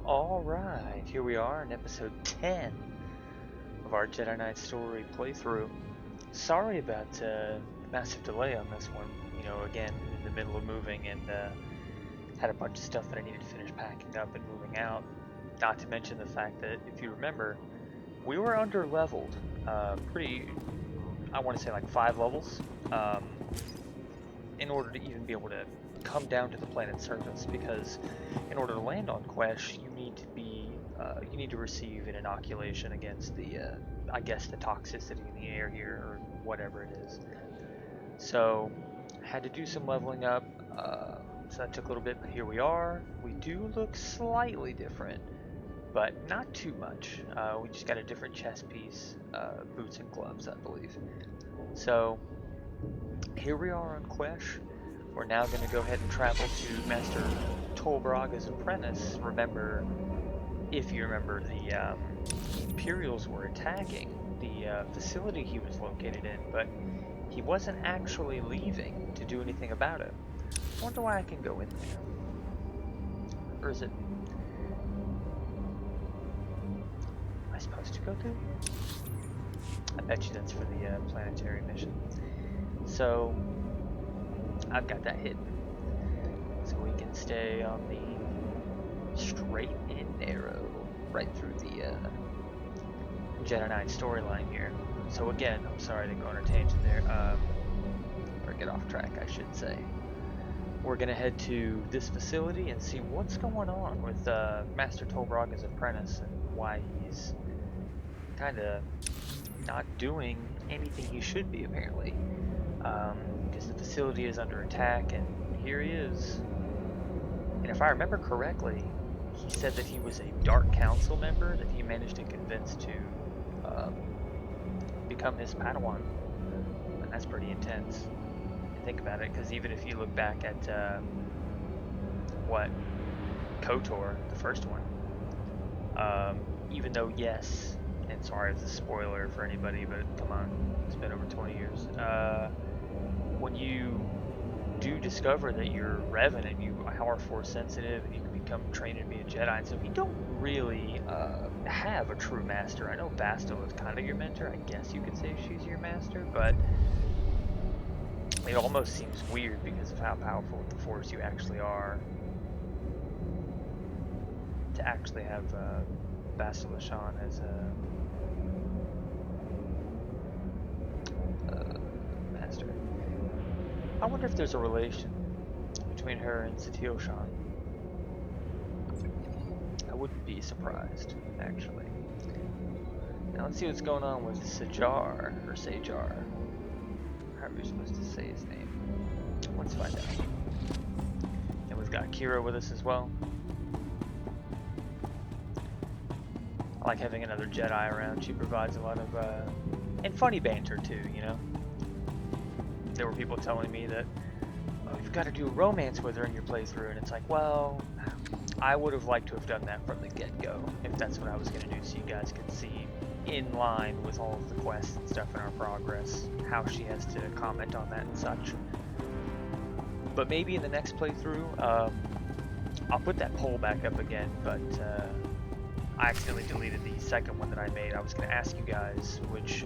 Alright, here we are in episode 10 of our Jedi Knight story playthrough. Sorry about the massive delay on this one. You know, again, in the middle of moving and had a bunch of stuff that I needed to finish packing up and moving out. Not to mention the fact that, if you remember, we were under leveled pretty, I want to say like 5 levels, in order to even be able to come down to the planet's surface, because in order to land on Quesh, you need to be you need to receive an inoculation against the I guess the toxicity in the air here, or whatever it is. So had to do some leveling up, so that took a little bit, but here we are. We do look slightly different, but not too much. We just got a different chest piece, boots and gloves, I believe. So here we are on Quesh. We're now going to go ahead and travel to Master Tol Braga's apprentice. Remember, if you remember, the Imperials were attacking the facility he was located in, but he wasn't actually leaving to do anything about it. I wonder why I can go in there. Or is it... Am I supposed to go through? I bet you that's for the planetary mission. So I've got that hidden, so we can stay on the straight and narrow right through the Jedi Knight storyline here. So again, I'm sorry to go on a tangent there, or get off track, I should say. We're gonna head to this facility and see what's going on with Master Tol Braga's apprentice and why he's kind of not doing anything he should be, apparently. Because the facility is under attack, and here he is. And if I remember correctly, he said that he was a Dark Council member that he managed to convince to become his padawan. And that's pretty intense. Think about it, because even if you look back at KOTOR, the first one, even though, yes, and sorry if it's a spoiler for anybody, but come on, it's been over 20 years. When you do discover that you're Revan and you are force sensitive and you can become trained to be a Jedi, and so you don't really have a true master. I know Basta was kind of your mentor. I guess you could say she's your master, but it almost seems weird because of how powerful with the Force you actually are. To actually have Basta Lashan as a master. I wonder if there's a relation between her and SWtOR. I wouldn't be surprised, actually. Now let's see what's going on with Sajar, or Sajar. How are we supposed to say his name? Let's find out. And we've got Kira with us as well. I like having another Jedi around. She provides a lot of, and funny banter too, you know? There were people telling me that, oh, you've got to do a romance with her in your playthrough, and it's like, well, I would have liked to have done that from the get-go, if that's what I was going to do, so you guys could see, in line with all of the quests and stuff in our progress, how she has to comment on that and such. But maybe in the next playthrough, I'll put that poll back up again, but I accidentally deleted the second one that I made. I was going to ask you guys which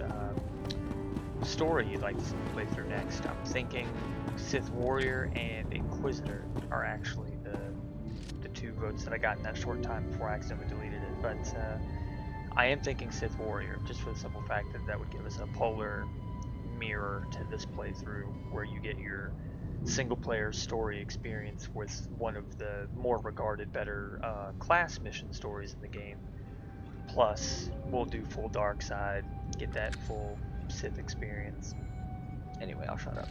story you'd like to see me play through next. I'm thinking Sith Warrior and Inquisitor are actually the two votes that I got in that short time before I accidentally deleted it, but I am thinking Sith Warrior, just for the simple fact that that would give us a polar mirror to this playthrough, where you get your single-player story experience with one of the more regarded, better class mission stories in the game. Plus, we'll do full dark side, get that full Sith experience. Anyway, I'll shut up.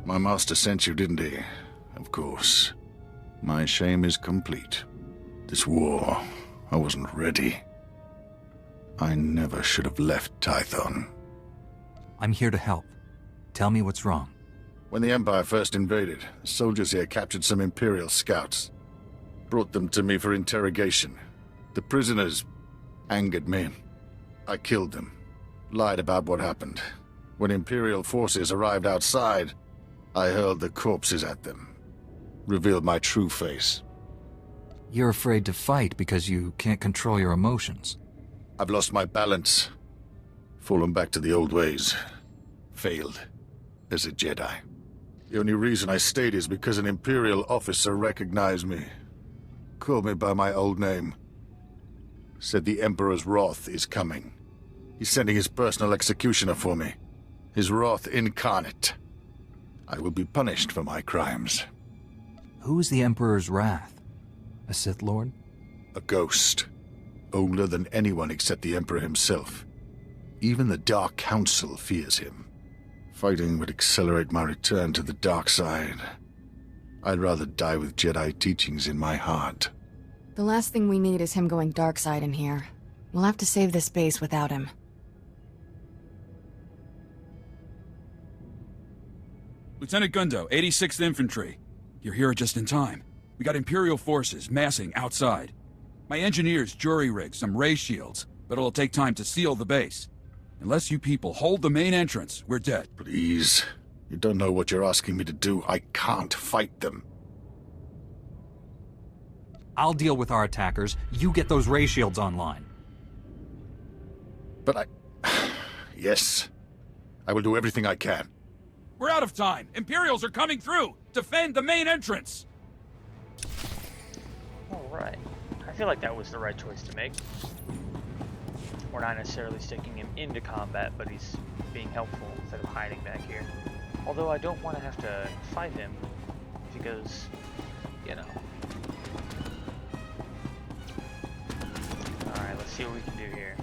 My master sent you, didn't he? Of course. My shame is complete. This war, I wasn't ready. I never should have left Tython. I'm here to help. Tell me what's wrong. When the Empire first invaded, the soldiers here captured some Imperial scouts. Brought them to me for interrogation. The prisoners angered me. I killed them. Lied about what happened. When Imperial forces arrived outside, I hurled the corpses at them. Revealed my true face. You're afraid to fight because you can't control your emotions. I've lost my balance. Fallen back to the old ways. Failed as a Jedi. The only reason I stayed is because an Imperial officer recognized me. Called me by my old name. Said the Emperor's wrath is coming. He's sending his personal executioner for me. His wrath incarnate. I will be punished for my crimes. Who is the Emperor's wrath? A Sith Lord? A ghost. Older than anyone except the Emperor himself. Even the Dark Council fears him. Fighting would accelerate my return to the dark side. I'd rather die with Jedi teachings in my heart. The last thing we need is him going dark side in here. We'll have to save this base without him. Lieutenant Gundo, 86th Infantry. You're here just in time. We got Imperial forces massing outside. My engineers jury-rigged some ray shields, but it'll take time to seal the base. Unless you people hold the main entrance, we're dead. Please. You don't know what you're asking me to do. I can't fight them. I'll deal with our attackers. You get those ray shields online. But Yes. I will do everything I can. We're out of time. Imperials are coming through. Defend the main entrance. Alright. I feel like that was the right choice to make. We're not necessarily sticking him into combat, but he's being helpful instead of hiding back here. Although I don't want to have to fight him, because, you know. Alright, let's see what we can do here.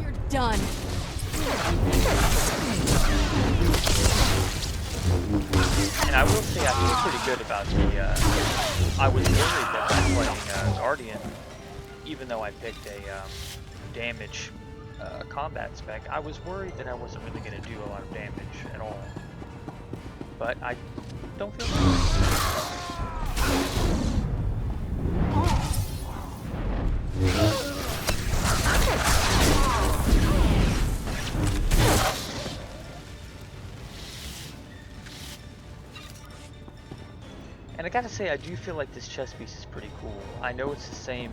You're done. And I will say I feel pretty good about the, I was worried that by playing Guardian, even though I picked a damage combat spec, I was worried that I wasn't really going to do a lot of damage at all. But I don't feel And I gotta say, I do feel like this chess piece is pretty cool. I know it's the same,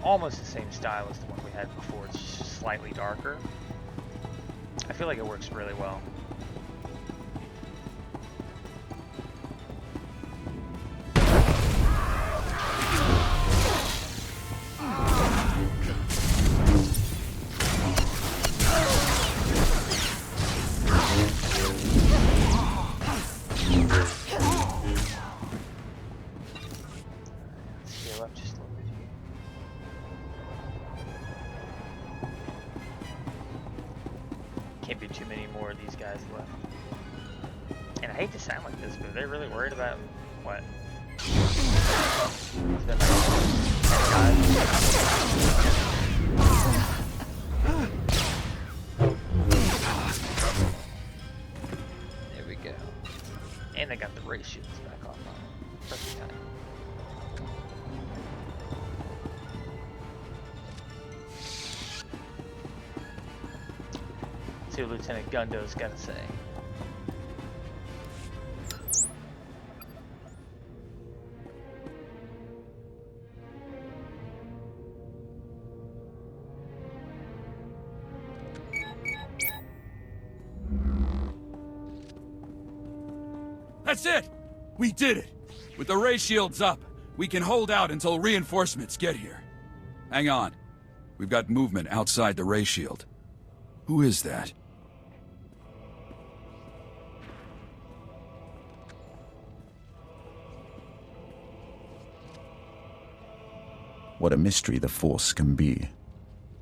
almost the same style as the one we had before, it's just slightly darker. I feel like it works really well. Can't be too many more of these guys left. And I hate to sound like this, but they're really worried about what? It's been like 10 guys. There we go. And they got the ray shields back on. Perfect time. See what Lieutenant Gundo's got to say. That's it! We did it! With the ray shields up, we can hold out until reinforcements get here. Hang on. We've got movement outside the ray shield. Who is that? What a mystery the Force can be.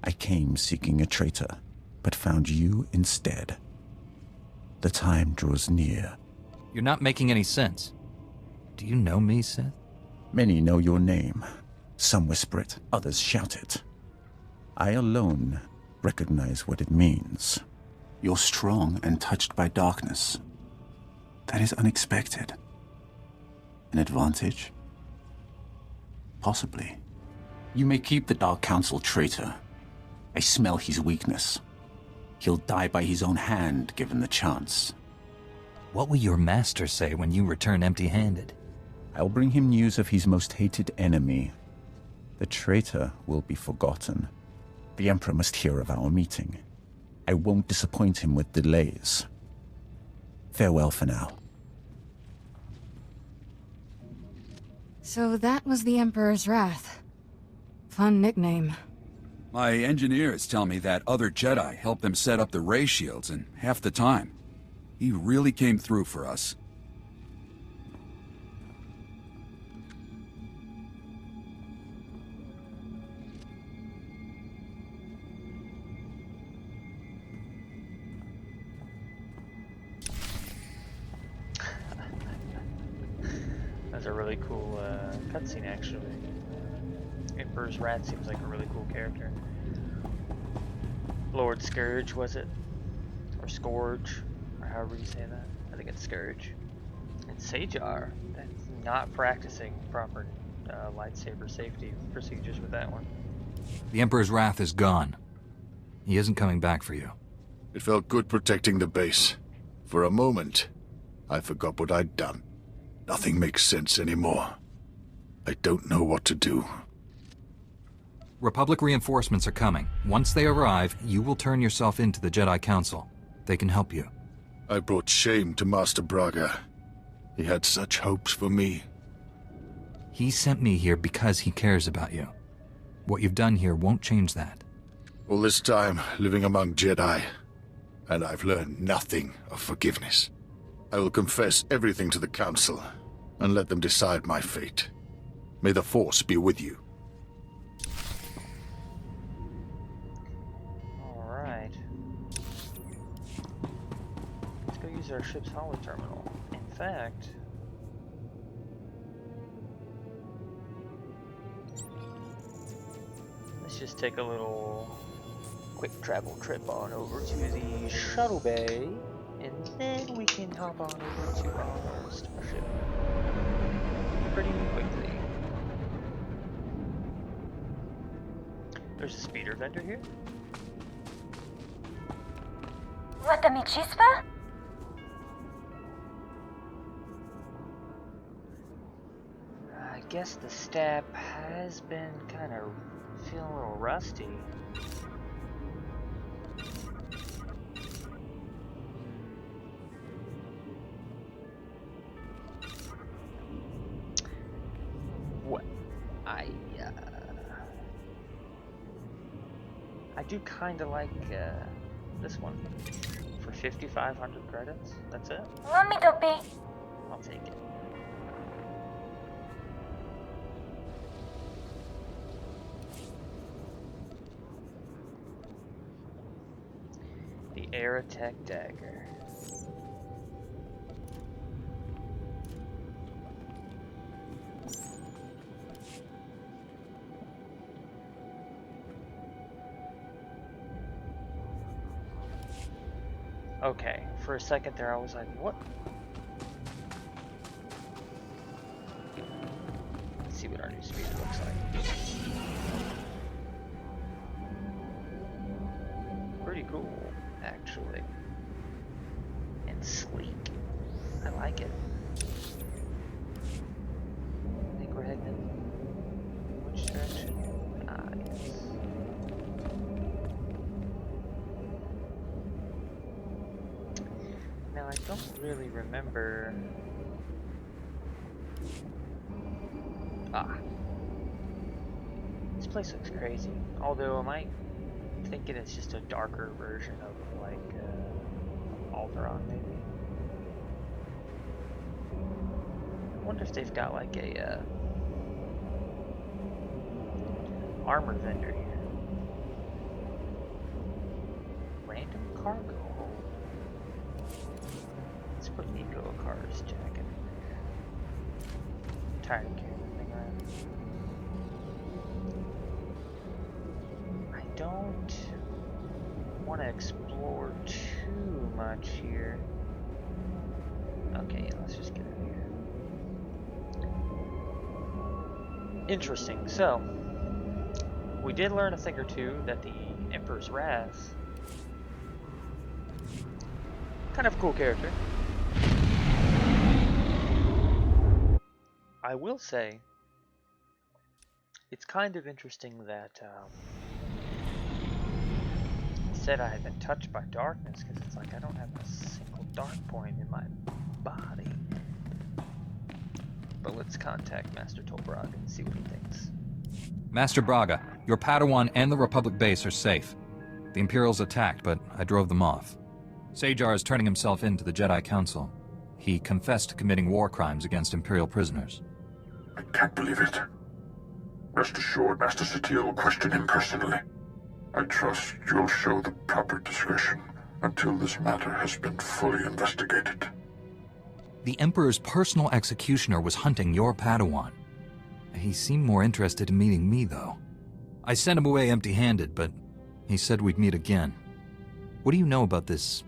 I came seeking a traitor, but found you instead. The time draws near. You're not making any sense. Do you know me, Sith? Many know your name. Some whisper it, others shout it. I alone recognize what it means. You're strong and touched by darkness. That is unexpected. An advantage? Possibly. You may keep the Dark Council traitor. I smell his weakness. He'll die by his own hand, given the chance. What will your master say when you return empty-handed? I'll bring him news of his most hated enemy. The traitor will be forgotten. The Emperor must hear of our meeting. I won't disappoint him with delays. Farewell for now. So that was the Emperor's Wrath. Fun nickname. My engineers tell me that other Jedi helped them set up the ray shields in half the time. He really came through for us. That's a really cool cutscene, actually. Emperor's Wrath seems like a really cool character. Lord Scourge, was it? Or Scourge, or however you say that. I think it's Scourge. And Sajar, that's not practicing proper lightsaber safety procedures with that one. The Emperor's Wrath is gone. He isn't coming back for you. It felt good protecting the base. For a moment, I forgot what I'd done. Nothing makes sense anymore. I don't know what to do. Republic reinforcements are coming. Once they arrive, you will turn yourself into the Jedi Council. They can help you. I brought shame to Master Braga. He had such hopes for me. He sent me here because he cares about you. What you've done here won't change that. All this time, living among Jedi, and I've learned nothing of forgiveness. I will confess everything to the Council, and let them decide my fate. May the Force be with you. Alright. Let's go use our ship's holo terminal. In fact... let's just take a little quick travel trip on over to the shuttle bay, and then we can hop on over to our starship pretty quickly. There's a speeder vendor here. What the Michispa? I guess the stab has been kind of feeling a little rusty. What I do kind of like this one for 5,500 credits. That's it. Want me to be? I'll take it. The Aerotech dagger. Okay, for a second there I was like, what? Let's see what our new speeder looks like. Pretty cool, actually. And sleek. I like it. I think we're heading in which direction? Ah, yes. Now, I don't really remember... Ah. This place looks crazy. Although, I might think it's just a darker version of, like, Alderaan, maybe. I wonder if they've got, like, a, armor vendor here. Random cargo hold. Let's put Nico a car's jacket in there. I'm tired of carrying that thing around. I don't want to explore too much here. Okay, yeah, let's just get in here. Interesting. So, we did learn a thing or two that the Emperor's Wrath, kind of a cool character. I will say, it's kind of interesting that it said I had been touched by darkness, because it's like I don't have a single dark point in my body. But let's contact Master Tol Braga and see what he thinks. Master Braga, your Padawan and the Republic base are safe. The Imperials attacked, but I drove them off. Sajar is turning himself in to the Jedi Council. He confessed to committing war crimes against Imperial prisoners. I can't believe it. Rest assured, Master Satele will question him personally. I trust you'll show the proper discretion until this matter has been fully investigated. The Emperor's personal executioner was hunting your Padawan. He seemed more interested in meeting me, though. I sent him away empty-handed, but he said we'd meet again. What do you know about this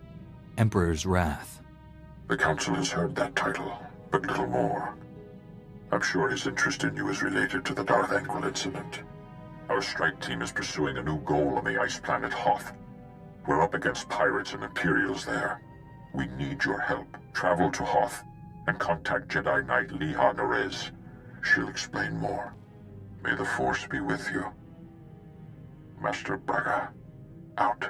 Emperor's Wrath? The Council has heard that title, but little more. I'm sure his interest in you is related to the Darth Angel incident. Our strike team is pursuing a new goal on the ice planet Hoth. We're up against pirates and Imperials there. We need your help. Travel to Hoth and contact Jedi Knight Leeha Narezz. She'll explain more. May the Force be with you. Master Braga, out.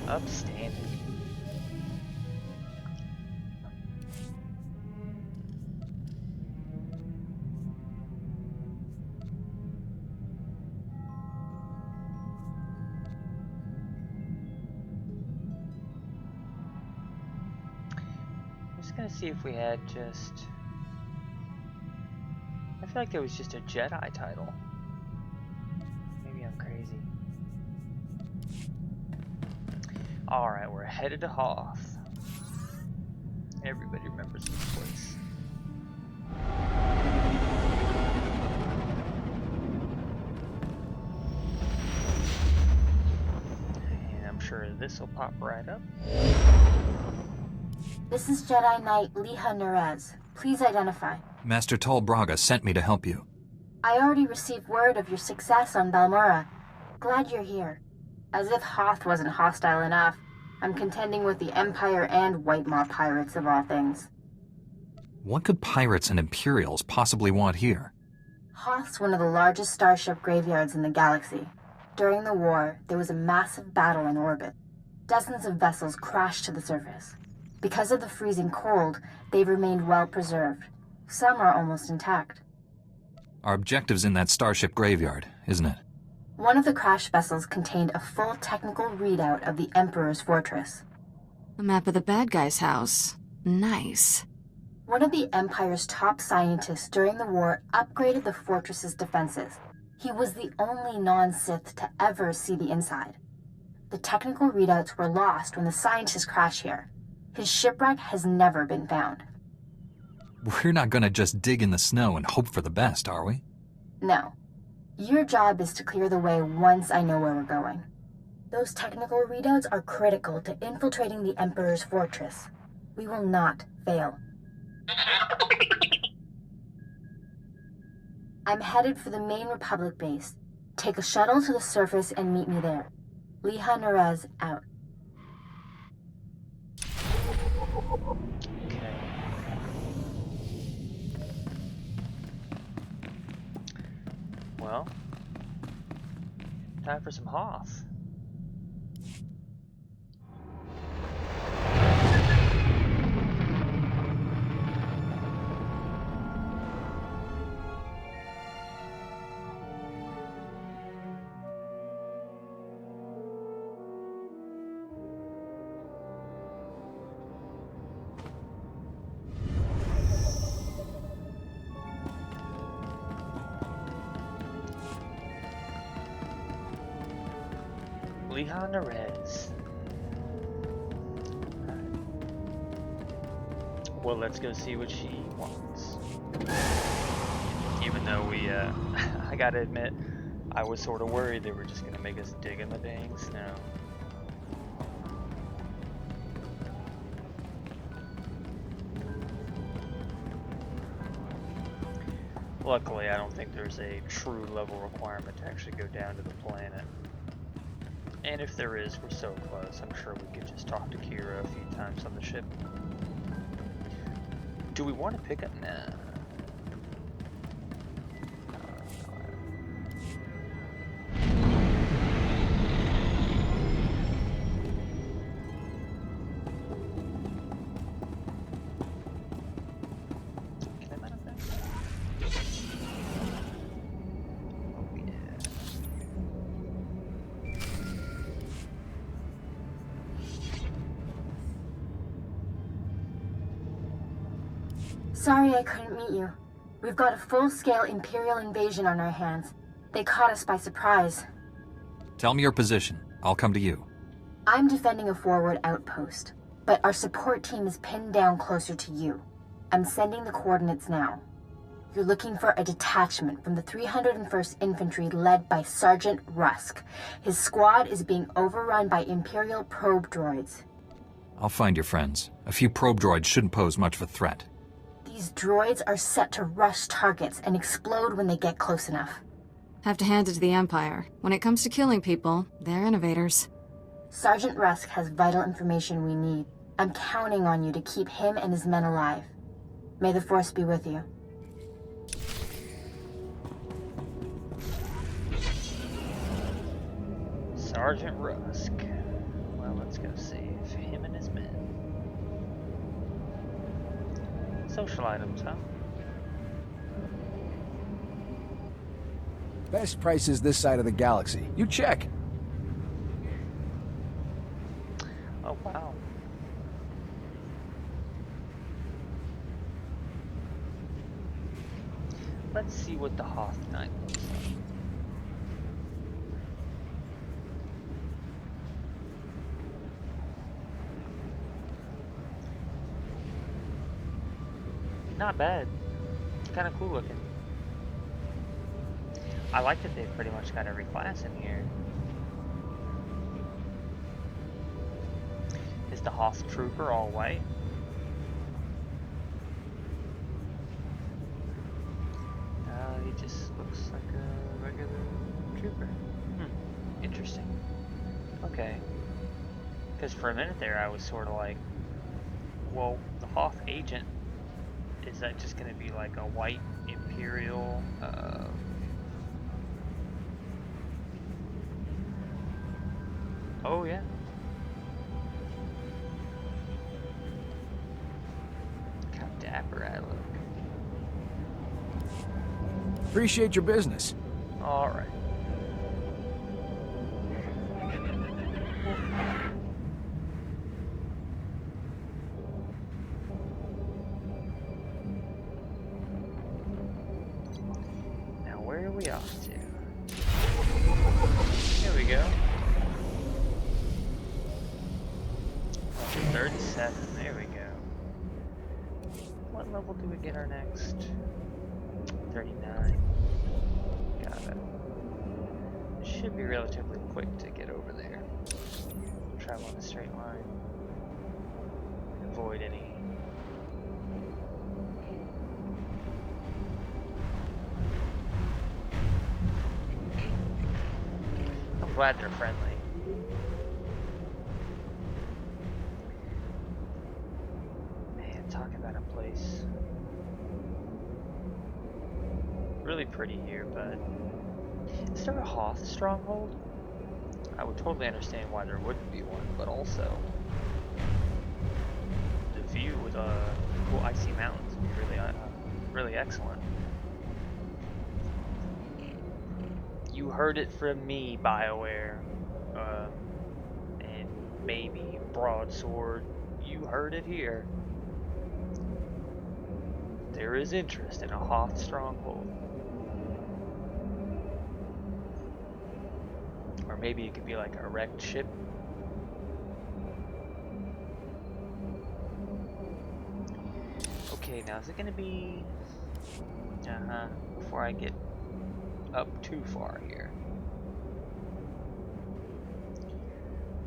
Upstanding. I'm just gonna see if we had just... I feel like there was just a Jedi title. Maybe I'm crazy. Alright, we're headed to Hoth. Everybody remembers this place. And I'm sure this will pop right up. This is Jedi Knight Leeha Narezz. Please identify. Master Tol Braga sent me to help you. I already received word of your success on Balmorra. Glad you're here. As if Hoth wasn't hostile enough, I'm contending with the Empire and Whitemaw pirates of all things. What could pirates and Imperials possibly want here? Hoth's one of the largest starship graveyards in the galaxy. During the war, there was a massive battle in orbit. Dozens of vessels crashed to the surface. Because of the freezing cold, they've remained well preserved. Some are almost intact. Our objective's in that starship graveyard, isn't it? One of the crash vessels contained a full technical readout of the Emperor's fortress. A map of the bad guy's house. Nice. One of the Empire's top scientists during the war upgraded the fortress's defenses. He was the only non-Sith to ever see the inside. The technical readouts were lost when the scientists crashed here. His shipwreck has never been found. We're not gonna just dig in the snow and hope for the best, are we? No. Your job is to clear the way once I know where we're going. Those technical readouts are critical to infiltrating the Emperor's fortress. We will not fail. I'm headed for the main Republic base. Take a shuttle to the surface and meet me there. Leeha Narezz, out. Okay. Well, time for some Hoth. Leeha Narezz. Well, let's go see what she wants. Even though we, I gotta admit, I was sort of worried they were just gonna make us dig in the dang snow. Luckily, I don't think there's a true level requirement to actually go down to the planet. And if there is, we're so close. I'm sure we could just talk to Kira a few times on the ship. Do we want to pick up? Nah. Sorry I couldn't meet you. We've got a full-scale Imperial invasion on our hands. They caught us by surprise. Tell me your position. I'll come to you. I'm defending a forward outpost, but our support team is pinned down closer to you. I'm sending the coordinates now. You're looking for a detachment from the 301st Infantry led by Sergeant Rusk. His squad is being overrun by Imperial probe droids. I'll find your friends. A few probe droids shouldn't pose much of a threat. These droids are set to rush targets and explode when they get close enough. Have to hand it to the Empire. When it comes to killing people, they're innovators. Sergeant Rusk has vital information we need. I'm counting on you to keep him and his men alive. May the Force be with you. Sergeant Rusk. Well, let's go save him and his men. Social items, huh? Best prices this side of the galaxy. You check. Oh, wow. Let's see what the Hoth Knight looks like. Not bad. Kind of cool looking. I like that they've pretty much got every class in here. Is the Hoth Trooper all white? He just looks like a regular trooper. Interesting. Okay. Because for a minute there I was sort of like, well, the Hoth agent, is that just going to be like a white Imperial? Oh yeah. Look how dapper I look. Appreciate your business. All right. Now where are we off to? Here we go. 37. There we go. What level do we get our next? 39. Got it. It should be relatively quick to get over there. Travel in a straight line. Avoid any. I'm glad they're friendly. Man, talk about a place. Really pretty here, but is there a Hoth stronghold? I would totally understand why there wouldn't be one, but also the view with cool icy mountains would be really excellent. You heard it from me, BioWare, and maybe Broadsword. You heard it here. There is interest in a Hoth stronghold. Or maybe it could be like a wrecked ship. Okay, now is it gonna be... before I get up too far here.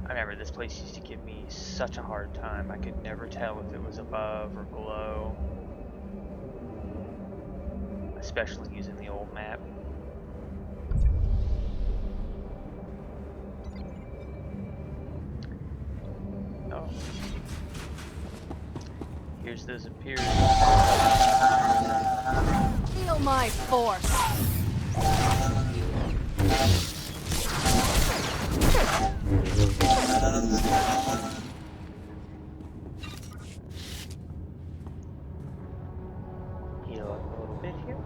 I remember this place used to give me such a hard time. I could never tell if it was above or below. Especially using the old map. Oh. Here's those Imperials. Feel my force. Heal up a little bit here.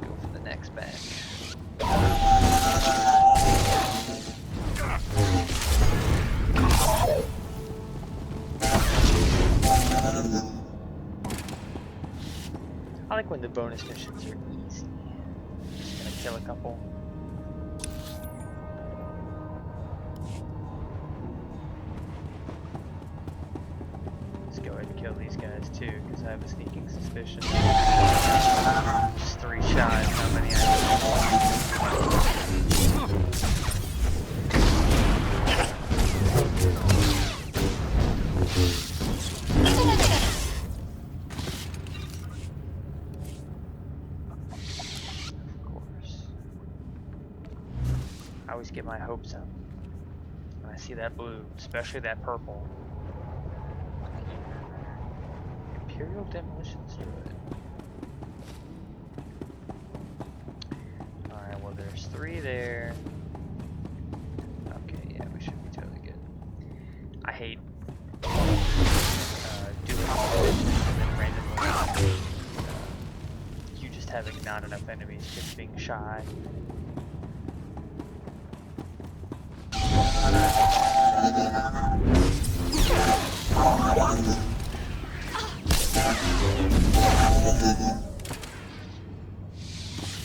Go for the next bag. I like when the bonus missions are easy. Just gonna kill a couple. Let's go ahead and kill these guys too, because I have a sneaking suspicion. Just 3 shy of how many I have. I always get my hopes up when I see that blue, especially that purple. Imperial demolitions droid. Alright, well there's 3 there. Okay, yeah, we should be totally good. I hate doing all this and then randomly you just having not enough enemies, just being shy.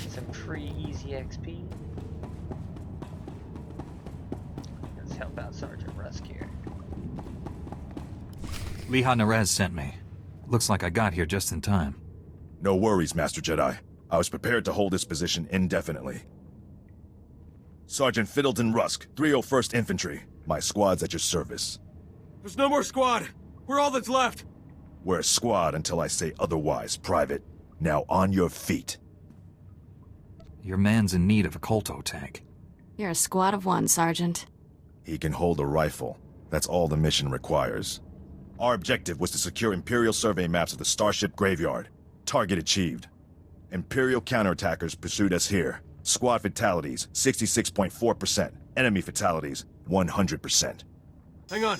Some free easy XP. Let's help out Sergeant Rusk here. Leeha Narezz sent me. Looks like I got here just in time. No worries, Master Jedi. I was prepared to hold this position indefinitely. Sergeant Rusk, 301st Infantry. My squad's at your service. There's no more squad. We're all that's left. We're a squad until I say otherwise, Private. Now on your feet. Your man's in need of a Kolto tank. You're a squad of 1, Sergeant. He can hold a rifle. That's all the mission requires. Our objective was to secure Imperial survey maps of the Starship Graveyard. Target achieved. Imperial counterattackers pursued us here. Squad fatalities, 66.4%. Enemy fatalities, 100%. Hang on.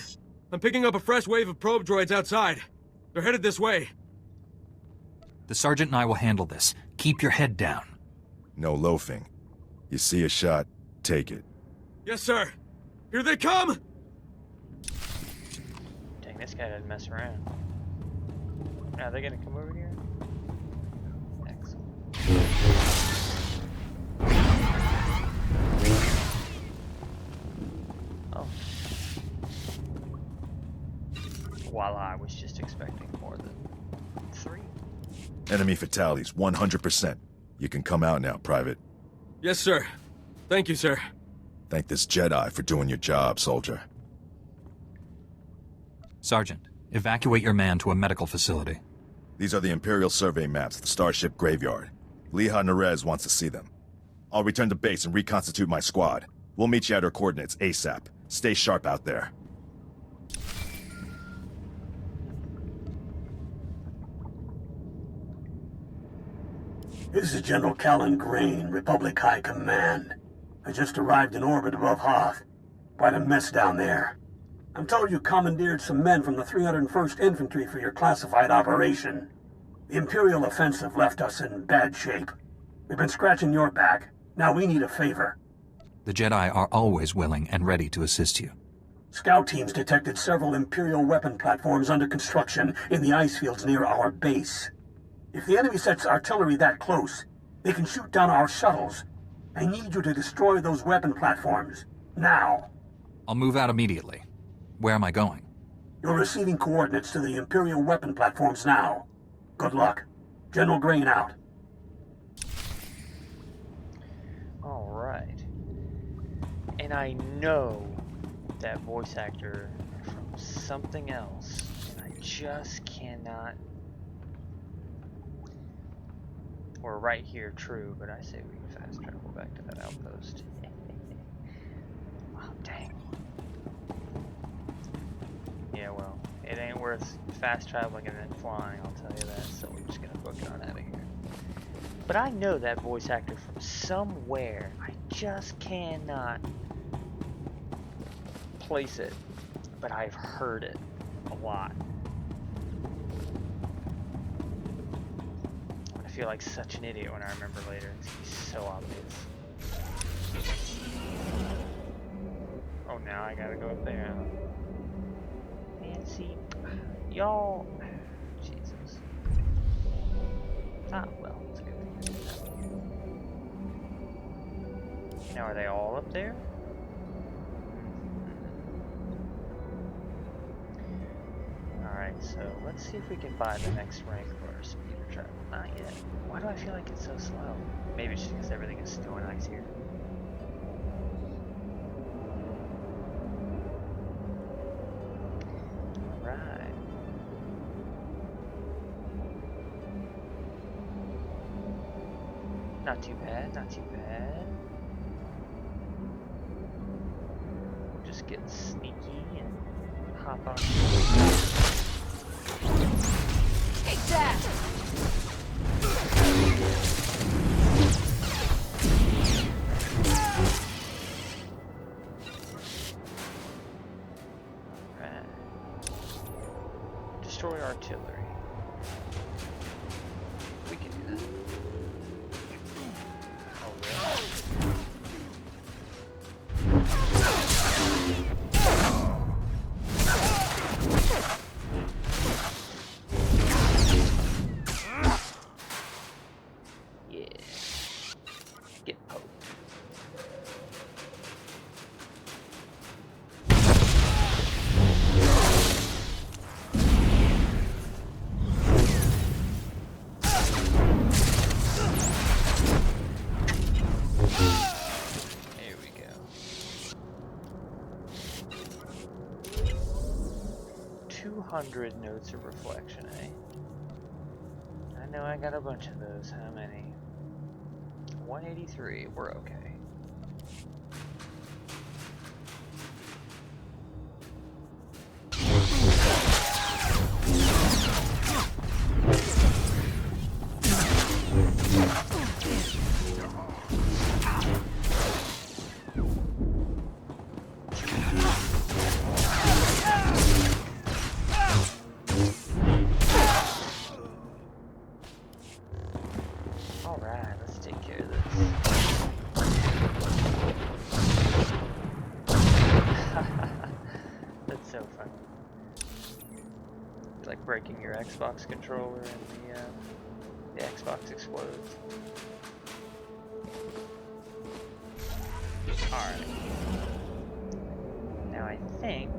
I'm picking up a fresh wave of probe droids outside. They're headed this way. The Sergeant and I will handle this. Keep your head down. No loafing. You see a shot, take it. Yes, sir. Here they come! Dang, this guy doesn't mess around. Are they gonna come over here? Excellent. Oh. While I was just expecting more than 3. Enemy fatalities, 100%. You can come out now, Private. Yes, sir. Thank you, sir. Thank this Jedi for doing your job, soldier. Sergeant, evacuate your man to a medical facility. These are the Imperial survey maps of the Starship Graveyard. Leeha Narezz wants to see them. I'll return to base and reconstitute my squad. We'll meet you at our coordinates ASAP. Stay sharp out there. This is General Callan Grain, Republic High Command. I just arrived in orbit above Hoth. Quite a mess down there. I'm told you commandeered some men from the 301st Infantry for your classified operation. The Imperial offensive left us in bad shape. We've been scratching your back. Now we need a favor. The Jedi are always willing and ready to assist you. Scout teams detected several Imperial weapon platforms under construction in the ice fields near our base. If the enemy sets artillery that close, they can shoot down our shuttles. I need you to destroy those weapon platforms. Now. I'll move out immediately. Where am I going? You're receiving coordinates to the Imperial weapon platforms now. Good luck. General Grain out. Alright. And I know that voice actor from something else, and I just cannot... We're right here, true, but I say we can fast travel back to that outpost. Oh, dang. worth fast traveling and then flying, I'll tell you that. So we're just gonna book it on out of here. But I know that voice actor from somewhere. I just cannot place it. But I've heard it a lot. I feel like such an idiot when I remember later. It's gonna be so obvious. Oh, now I gotta go up there. And see, y'all. Jesus. Ah, well, it's a good thing. Now, are they all up there? Alright, so let's see if we can buy the next rank for our speeder travel. Not yet. Why do I feel like it's so slow? Maybe it's just because everything is snow and ice here. Alright. Not too bad, not too bad. We'll just get sneaky and hop on. Take that! Alright. Destroy artillery. We can do that. Oh, really? Here we go. 200 notes of reflection, eh? I know I got a bunch of those. How many? 183. We're okay. Alright, let's take care of this. That's so funny. It's like breaking your Xbox controller and the Xbox explodes. Alright. Now I think...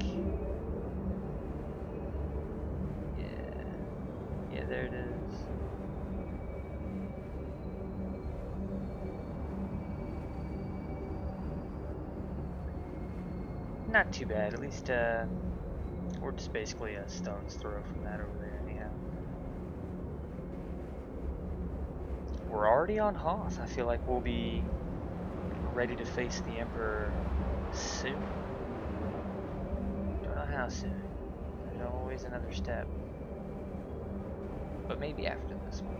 Yeah, there it is. Not too bad, at least we're just basically a stone's throw from that over there anyhow. We're already on Hoth. I feel like we'll be ready to face the Emperor soon. Don't know how soon. There's always another step. But maybe after this one.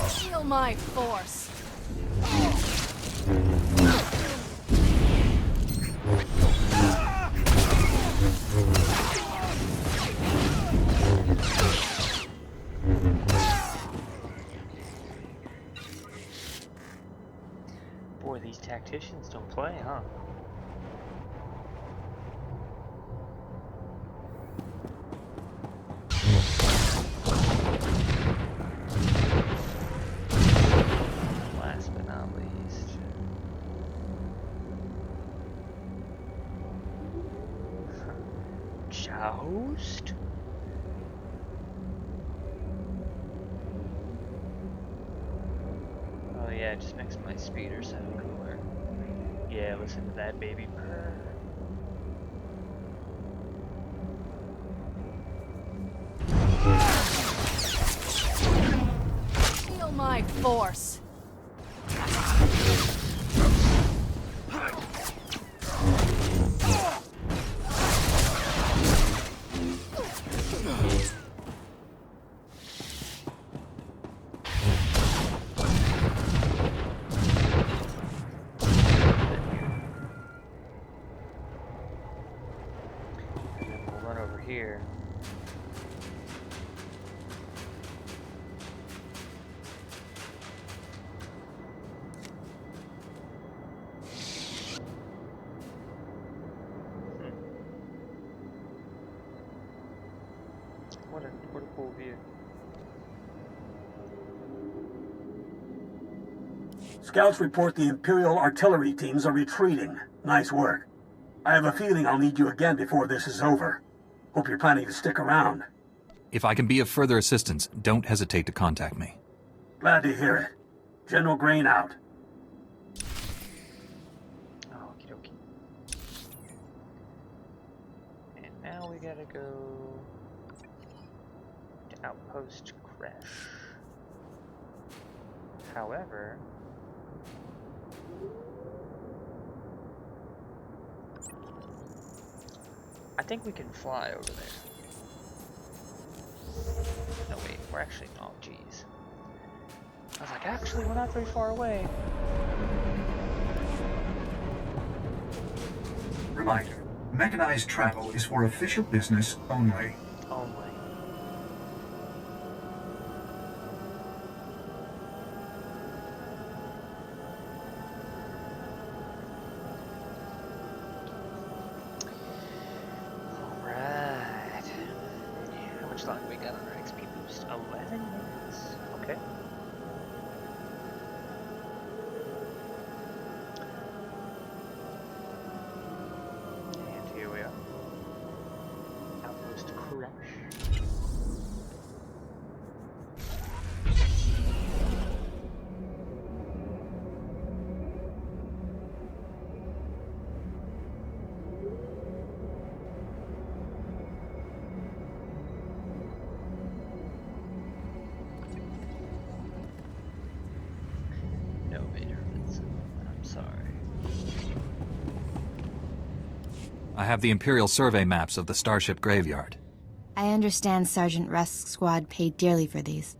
Feel my force. Boy, these tacticians don't play, huh? Last but not least. Joust? Oh yeah, it just makes my speeder sound cooler. Yeah, listen to that baby purr. Feel my force. Here. What a cool view. Scouts report the Imperial artillery teams are retreating. Nice work. I have a feeling I'll need you again before this is over. Hope you're planning to stick around. If I can be of further assistance, don't hesitate to contact me. Glad to hear it. General Grain out. Okie dokie. And now we gotta go to Outpost Quesh. However, I think we can fly over there. No, wait, we're actually, oh geez. I was like, actually, we're not very far away. Reminder, mechanized travel is for official business only. Only. Alright. How much longer we got on our XP boost? 11 minutes. Okay. And here we are. Outpost Quesh. No, Vader, I'm sorry. I have the Imperial survey maps of the starship graveyard. I understand Sergeant Rusk's squad paid dearly for these.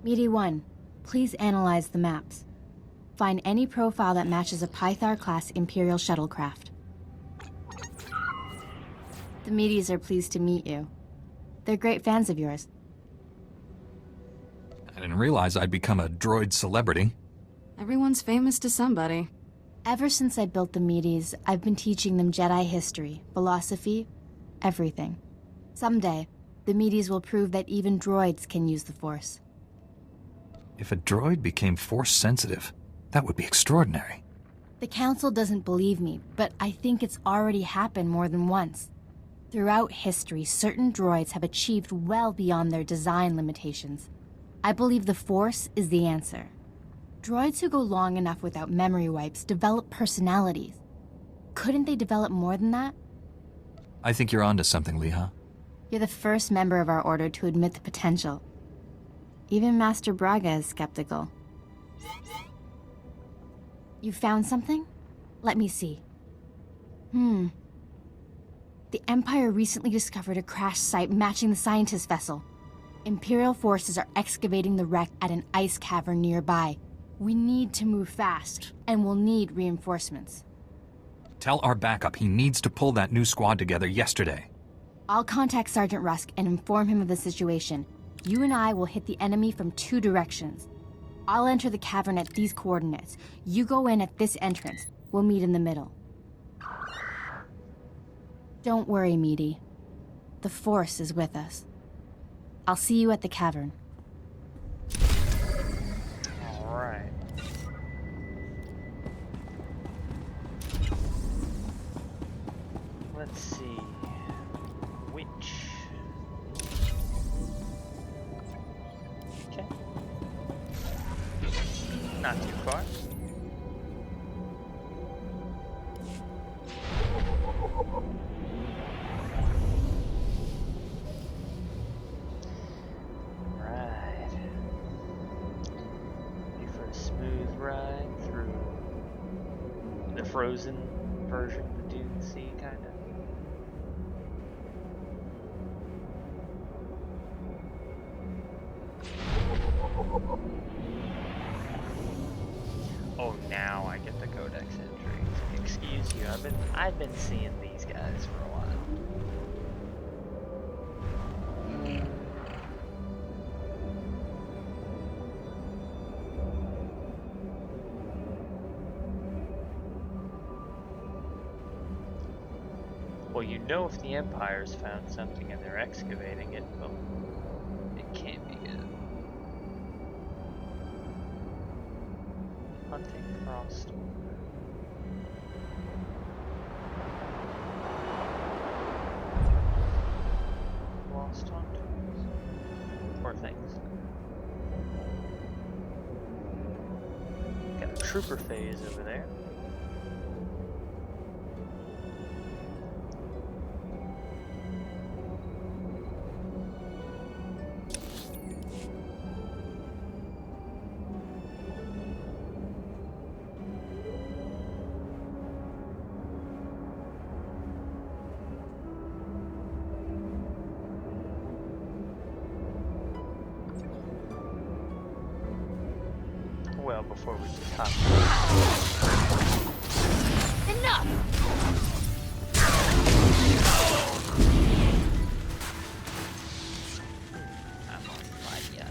Meaty 1, please analyze the maps. Find any profile that matches a Pythar-class Imperial shuttlecraft. The Meaties are pleased to meet you. They're great fans of yours. I didn't realize I'd become a droid celebrity. Everyone's famous to somebody. Ever since I built the Meaties, I've been teaching them Jedi history, philosophy, everything. Someday, the Meaties will prove that even droids can use the Force. If a droid became Force-sensitive, that would be extraordinary. The Council doesn't believe me, but I think it's already happened more than once. Throughout history, certain droids have achieved well beyond their design limitations. I believe the Force is the answer. Droids who go long enough without memory wipes develop personalities. Couldn't they develop more than that? I think you're onto something, Leeha. You're the first member of our order to admit the potential. Even Master Braga is skeptical. You found something? Let me see. The Empire recently discovered a crash site matching the scientist vessel. Imperial forces are excavating the wreck at an ice cavern nearby. We need to move fast, and we'll need reinforcements. Tell our backup he needs to pull that new squad together yesterday. I'll contact Sergeant Rusk and inform him of the situation. You and I will hit the enemy from 2 directions. I'll enter the cavern at these coordinates. You go in at this entrance. We'll meet in the middle. Don't worry, Meaty. The Force is with us. I'll see you at the cavern. Alright. Let's see. Which? Okay. Not too far. Right. Ready for a smooth ride through the frozen version of the Dune Sea, kind of. Oh, now I get the codex entries. Excuse you, I've been seeing these guys for a while. Well, you know if the Empire's found something and they're excavating it, well, it can't be good. Hunting Frost. Lost hunters. Poor things. Got a trooper phase over there. Well, before we just hop. Enough! I'm on fire.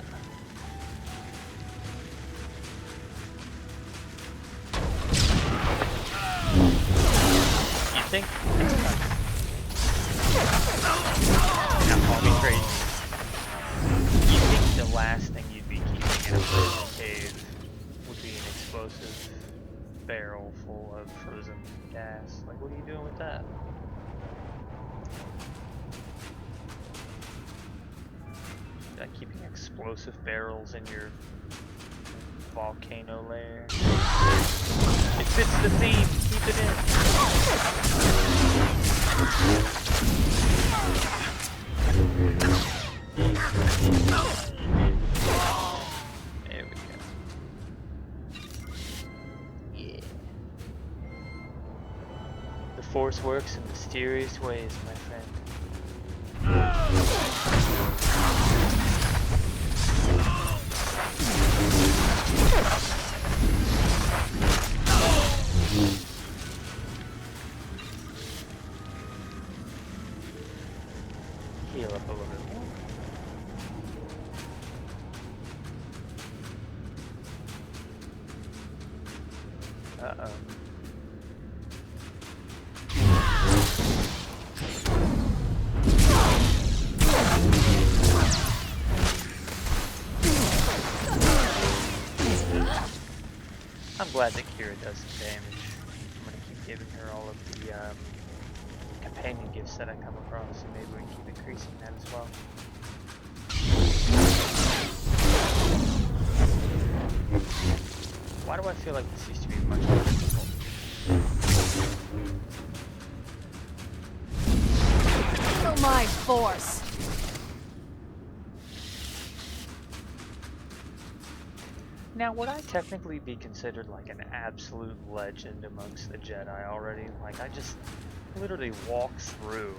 You think? Now call me crazy. You think the last thing you'd be keeping in a frozen cave would be an explosive barrel full of frozen gas? Like, what are you doing with that? Like keeping explosive barrels in your volcano lair? It fits the theme. Keep it in. There we go. Yeah. The Force works in mysterious ways, my friend. Heal up a little bit more. Uh-oh. I'm glad that Kira does some damage. I'm gonna keep giving her all of the companion gifts that I come across, and maybe we can keep increasing that as well. Why do I feel like this used to be much more difficult? Feel my force. Now, would I technically be considered like an absolute legend amongst the Jedi already? Like, I just literally walk through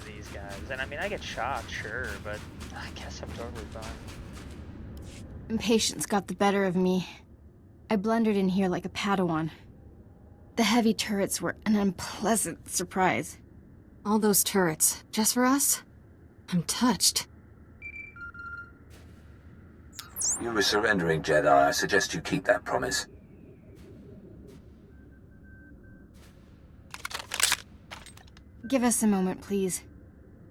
these guys. And I mean, I get shot, sure, but I guess I'm totally fine. Impatience got the better of me. I blundered in here like a padawan. The heavy turrets were an unpleasant surprise. All those turrets, just for us? I'm touched. You were surrendering, Jedi. I suggest you keep that promise. Give us a moment, please.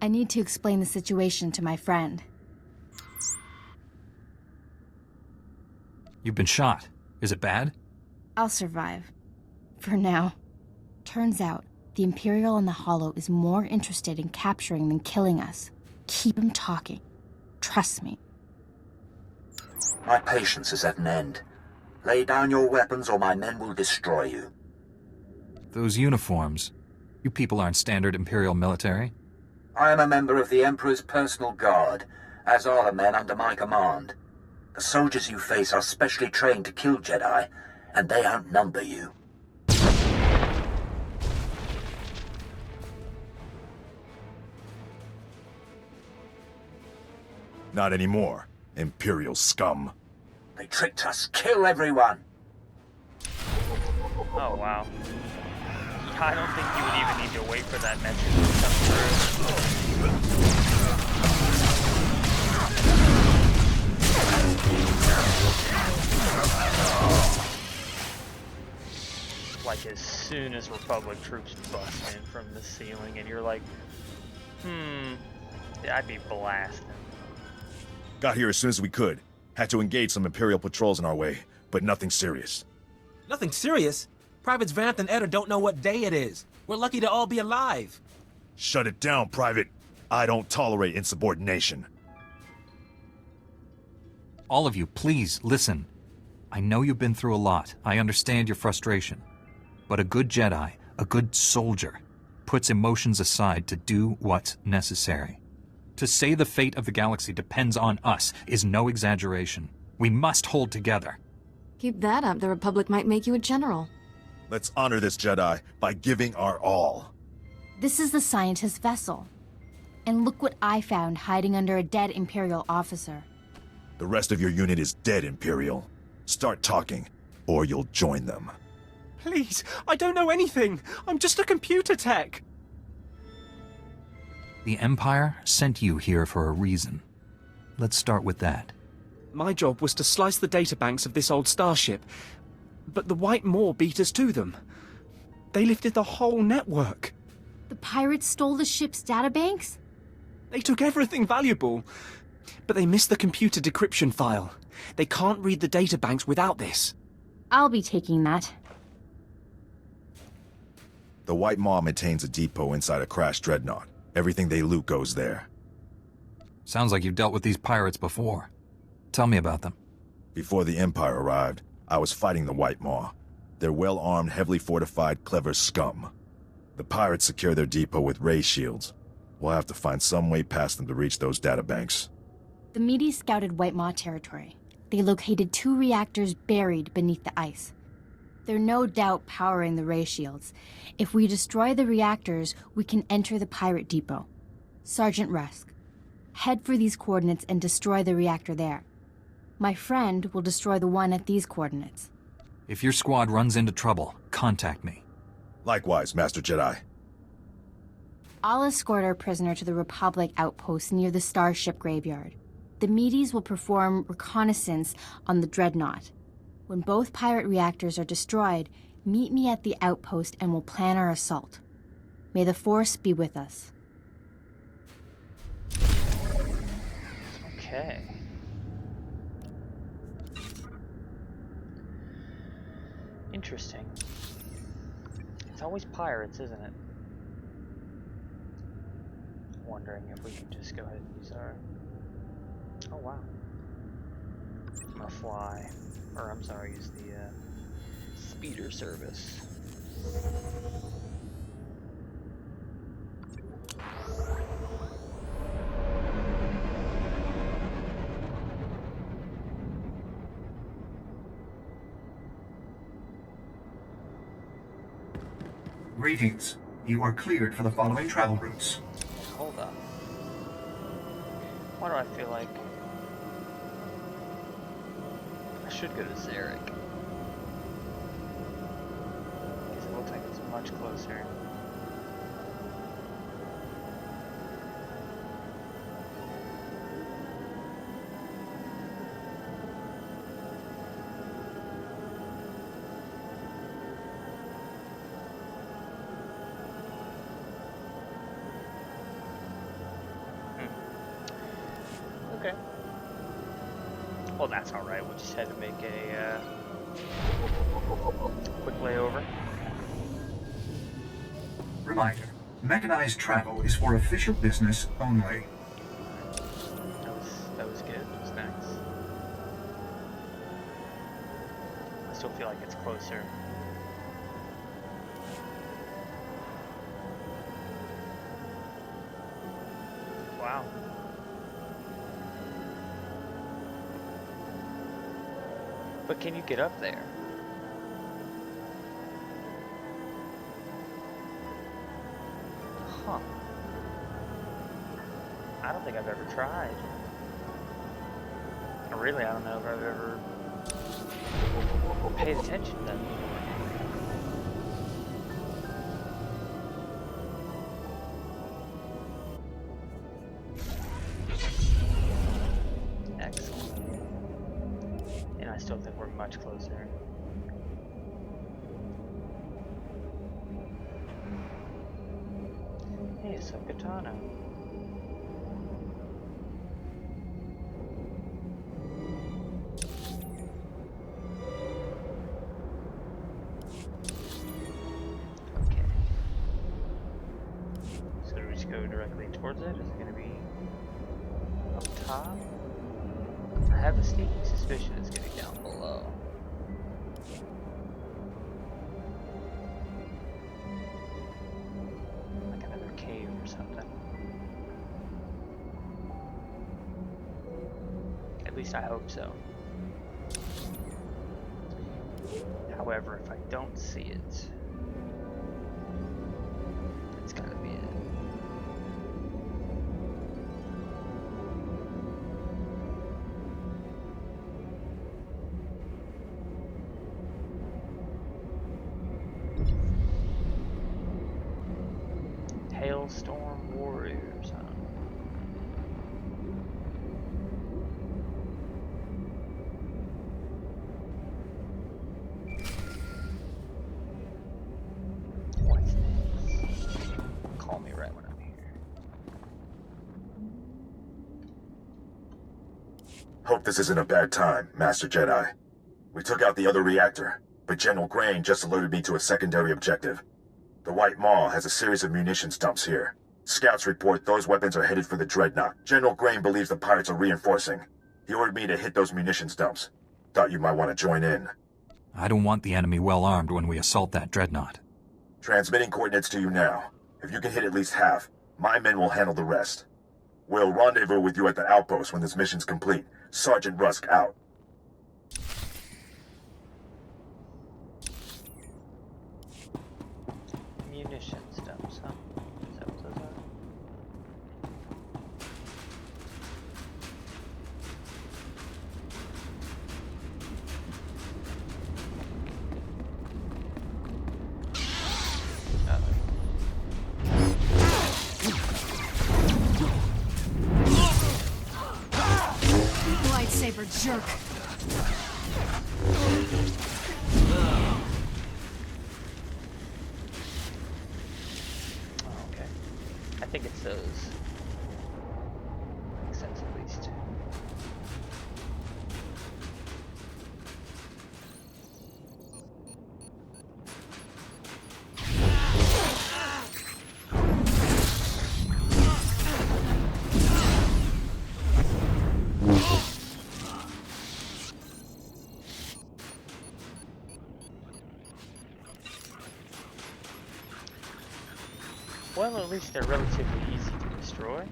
I need to explain the situation to my friend. You've been shot. Is it bad? I'll survive. For now. Turns out, the Imperial in the Hollow is more interested in capturing than killing us. Keep him talking. Trust me. My patience is at an end. Lay down your weapons or my men will destroy you. Those uniforms. You people aren't standard Imperial military. I am a member of the Emperor's personal guard, as are the men under my command. The soldiers you face are specially trained to kill Jedi, and they outnumber you. Not anymore, Imperial scum. They tricked us. Kill everyone. Oh, wow. I don't think you would even need to wait for that message to come through. Like, as soon as Republic troops bust in from the ceiling, and you're like, I'd be blasting. Got here as soon as we could. Had to engage some Imperial patrols in our way, but nothing serious. Nothing serious? Privates Vanth and Eder don't know what day it is. We're lucky to all be alive. Shut it down, Private. I don't tolerate insubordination. All of you, please, listen. I know you've been through a lot. I understand your frustration. But a good Jedi, a good soldier, puts emotions aside to do what's necessary. To say the fate of the galaxy depends on us is no exaggeration. We must hold together. Keep that up, the Republic might make you a general. Let's honor this Jedi by giving our all. This is the scientist's vessel. And look what I found hiding under a dead Imperial officer. The rest of your unit is dead, Imperial. Start talking, or you'll join them. Please, I don't know anything. I'm just a computer tech. The Empire sent you here for a reason. Let's start with that. My job was to slice the databanks of this old starship, but the White Maw beat us to them. They lifted the whole network. The pirates stole the ship's databanks? They took everything valuable, but they missed the computer decryption file. They can't read the databanks without this. I'll be taking that. The White Maw maintains a depot inside a crashed dreadnought. Everything they loot goes there. Sounds like you've dealt with these pirates before. Tell me about them. Before the Empire arrived, I was fighting the White Maw. They're well-armed, heavily fortified, clever scum. The pirates secure their depot with ray shields. We'll have to find some way past them to reach those databanks. The Medes scouted White Maw territory. They located 2 reactors buried beneath the ice. They're no doubt powering the ray shields. If we destroy the reactors, we can enter the pirate depot. Sergeant Rusk, head for these coordinates and destroy the reactor there. My friend will destroy the one at these coordinates. If your squad runs into trouble, contact me. Likewise, Master Jedi. I'll escort our prisoner to the Republic outpost near the starship graveyard. The Medes will perform reconnaissance on the dreadnought. When both pirate reactors are destroyed, meet me at the outpost and we'll plan our assault. May the Force be with us. Okay. Interesting. It's always pirates, isn't it? Wondering if we can just go ahead and use our... Oh wow. I'm gonna fly. Or I'm sorry, use the speeder service. Greetings. You are cleared for the following travel routes. Hold up. Why do I feel like I should go to Zarek? Because it looks like it's much closer. Okay. Well, that's alright. We just had to make a quick layover. Reminder, mechanized travel is for official business only. That was good. That was nice. I still feel like it's closer. Wow. But can you get up there? I don't think I've ever tried. Really, I don't know if I've ever paid attention to them before. Excellent. And I still think we're much closer. Hey, it's a katana. Go directly towards it? Is it going to be up top? I have a sneaking suspicion it's going to be down below. Like another cave or something. At least I hope so. However, if I don't see it, it's got to be it. Hailstorm Warriors, huh? What's this? Call me right when I'm here. Hope this isn't a bad time, Master Jedi. We took out the other reactor, but General Grain just alerted me to a secondary objective. The White Maw has a series of munitions dumps here. Scouts report those weapons are headed for the Dreadnought. General Grain believes the pirates are reinforcing. He ordered me to hit those munitions dumps. Thought you might want to join in. I don't want the enemy well armed when we assault that Dreadnought. Transmitting coordinates to you now. If you can hit at least half, my men will handle the rest. We'll rendezvous with you at the outpost when this mission's complete. Sergeant Rusk out. Munitions dumps, huh? Is that what those are? Lightsaber jerk. I think it's those. Makes sense at least. Well, at least they're relatively easy to destroy.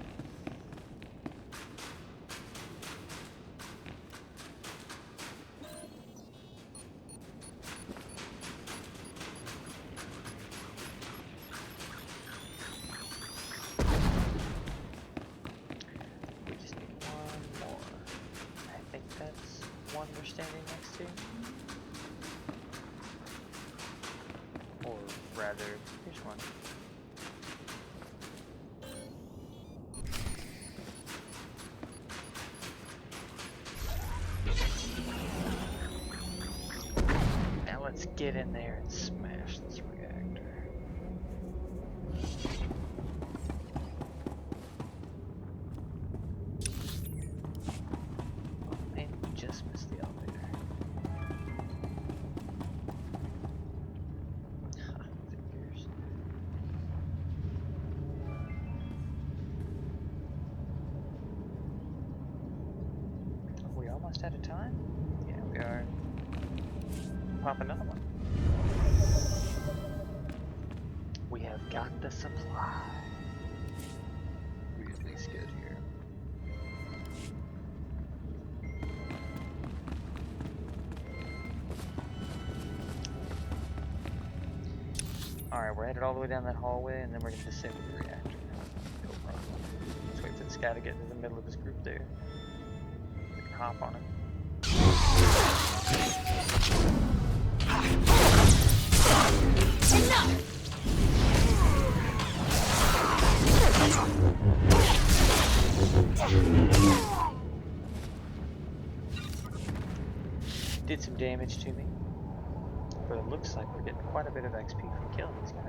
We just need one more. I think that's one we're standing next to. Or rather, here's one. Let's get in there and smash this reactor. Oh man, we just missed the elevator. Figures. Are we almost out of time? Yeah, we are. Pop another one. We have got the supply. We at least get here. Alright, we're headed all the way down that hallway and then we're going to disable the reactor. No problem. Let's wait for this guy to get into the middle of his group there. We can hop on him. Enough! Did some damage to me, but it looks like we're getting quite a bit of XP from killing these guys.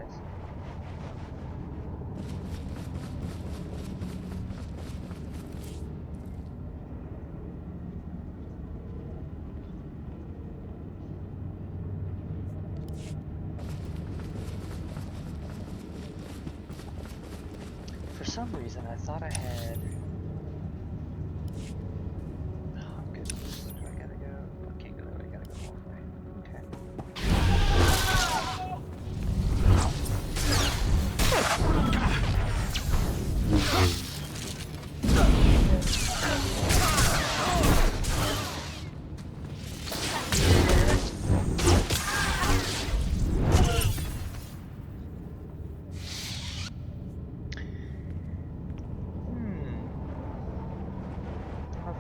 For some reason, I thought I had... Oh, goodness. Do I gotta go? I can't go that way. I gotta go all the way. Okay.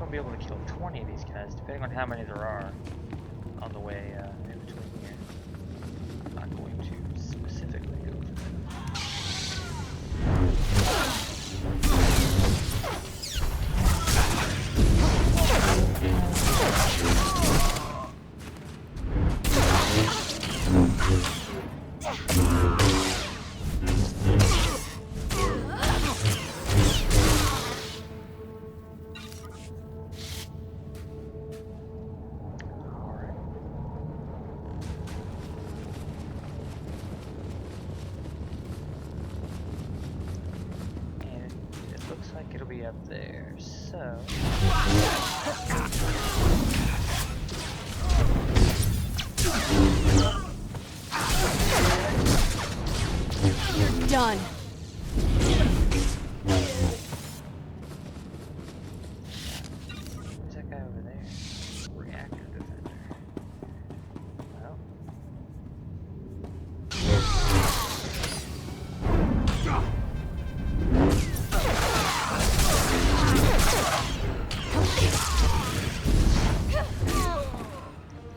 Be able to kill 20 of these guys, depending on how many there are on the way in between here. I'm not going to specifically go for them. It'll be up there, so... You're done. Who's that guy over there? Reactor defender. Well...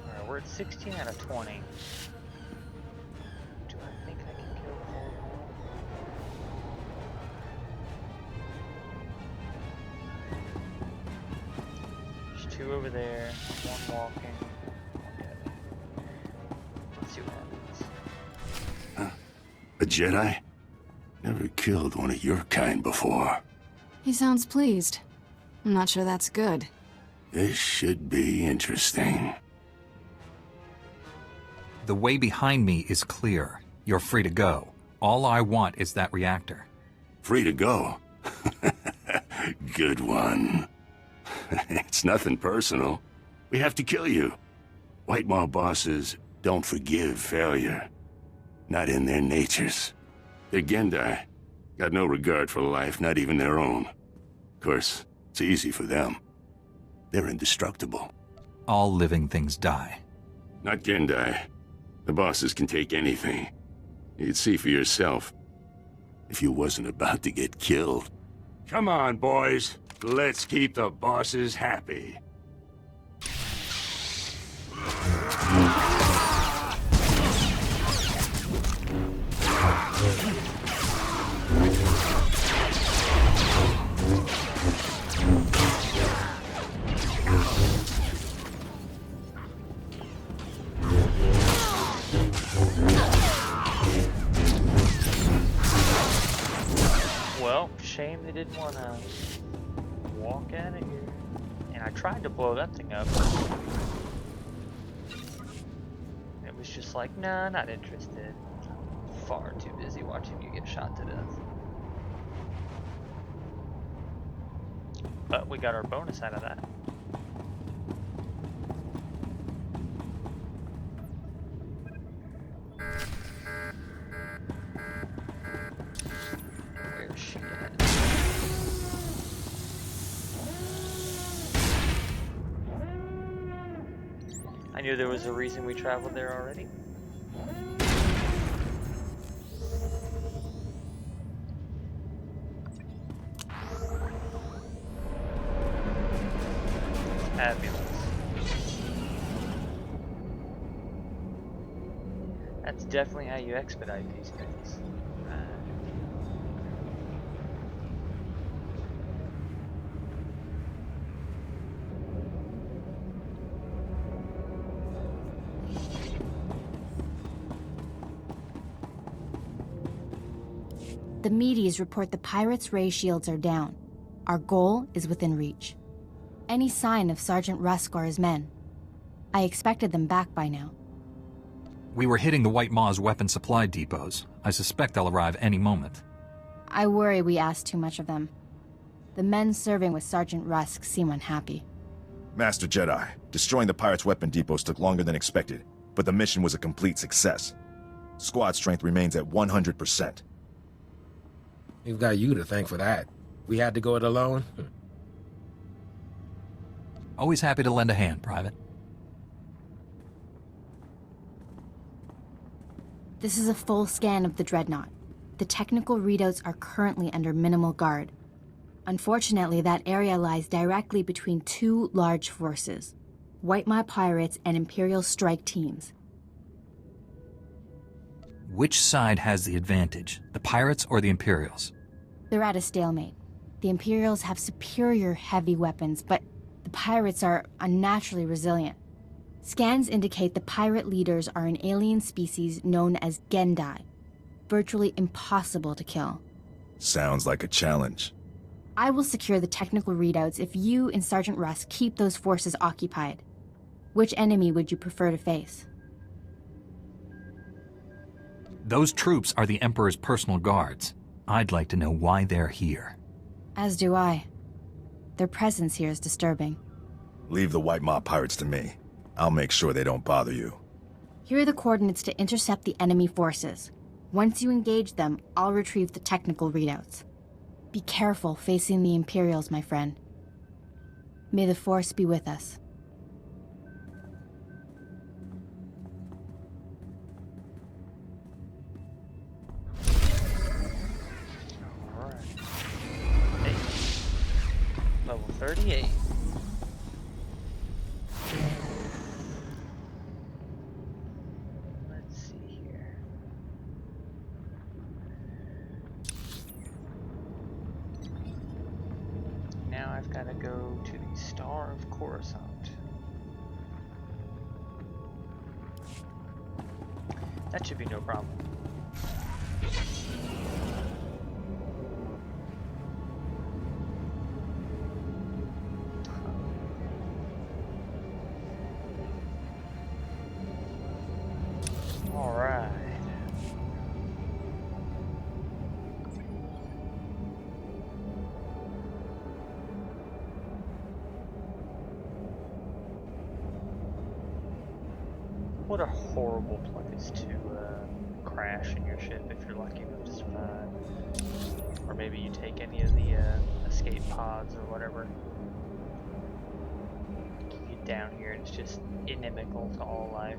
Alright, we're at 16 out of 20. Do I think I can kill the whole world? There's two over there, one walking, one dead. Let's see what happens. A Jedi? Never killed one of your kind before. He sounds pleased. I'm not sure that's good. This should be interesting. The way behind me is clear. You're free to go. All I want is that reactor. Free to go? Good one. It's nothing personal. We have to kill you. White Maw bosses don't forgive failure. Not in their natures. They're Gendai. Got no regard for life, not even their own. Of course, it's easy for them. They're indestructible. All living things die. Not Gendai. The bosses can take anything. You'd see for yourself. If you wasn't about to get killed. Come on, boys. Let's keep the bosses happy. Well, shame they didn't want to walk out of here. And I tried to blow that thing up. It was just like, nah, not interested. Far too busy watching you get shot to death. But we got our bonus out of that. Where's she at? I knew there was a reason we traveled there already. That's definitely how you expedite these things. The Medes report the pirates' ray shields are down. Our goal is within reach. Any sign of Sergeant Rusk or his men? I expected them back by now. We were hitting the White Maw's weapon supply depots. I suspect they'll arrive any moment. I worry we asked too much of them. The men serving with Sergeant Rusk seem unhappy. Master Jedi, destroying the pirates' weapon depots took longer than expected, but the mission was a complete success. Squad strength remains at 100%. We've got you to thank for that. We had to go it alone. Always happy to lend a hand, Private. This is a full scan of the Dreadnought. The technical readouts are currently under minimal guard. Unfortunately, that area lies directly between two large forces, White Maw pirates and Imperial strike teams. Which side has the advantage, the pirates or the Imperials? They're at a stalemate. The Imperials have superior heavy weapons, but the pirates are unnaturally resilient. Scans indicate the pirate leaders are an alien species known as Gendai, virtually impossible to kill. Sounds like a challenge. I will secure the technical readouts if you and Sergeant Rusk keep those forces occupied. Which enemy would you prefer to face? Those troops are the Emperor's personal guards. I'd like to know why they're here. As do I. Their presence here is disturbing. Leave the White Maw pirates to me. I'll make sure they don't bother you. Here are the coordinates to intercept the enemy forces. Once you engage them, I'll retrieve the technical readouts. Be careful facing the Imperials, my friend. May the Force be with us. Alright. Hey. Level 38. Let's see here. Now I've got to go to the Star of Coruscant. That should be no problem. All right. What a horrible place to crash in your ship if you're lucky enough to survive. Or maybe you take any of the escape pods or whatever. You get down here and it's just inimical to all life.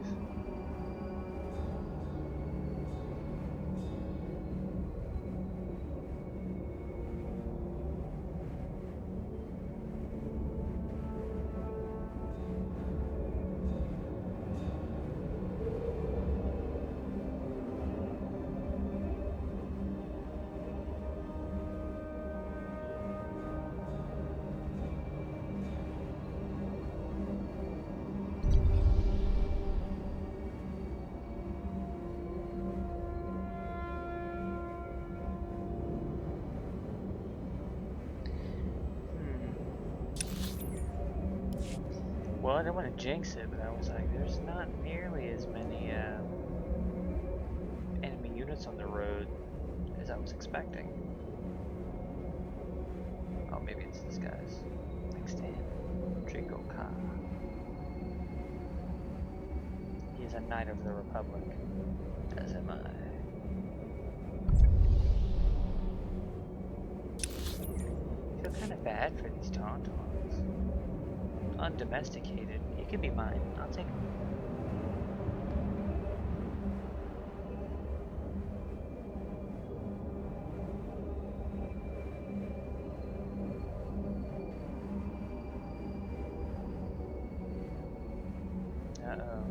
Well, I didn't want to jinx it, but I was like, there's not nearly as many enemy units on the road as I was expecting. Oh, maybe it's this guy's. Next to him, Draco Ka. He is a Knight of the Republic, as am I. I feel kind of bad for these Tauntauns. Undomesticated. He could be mine. I'll take him. Uh-oh.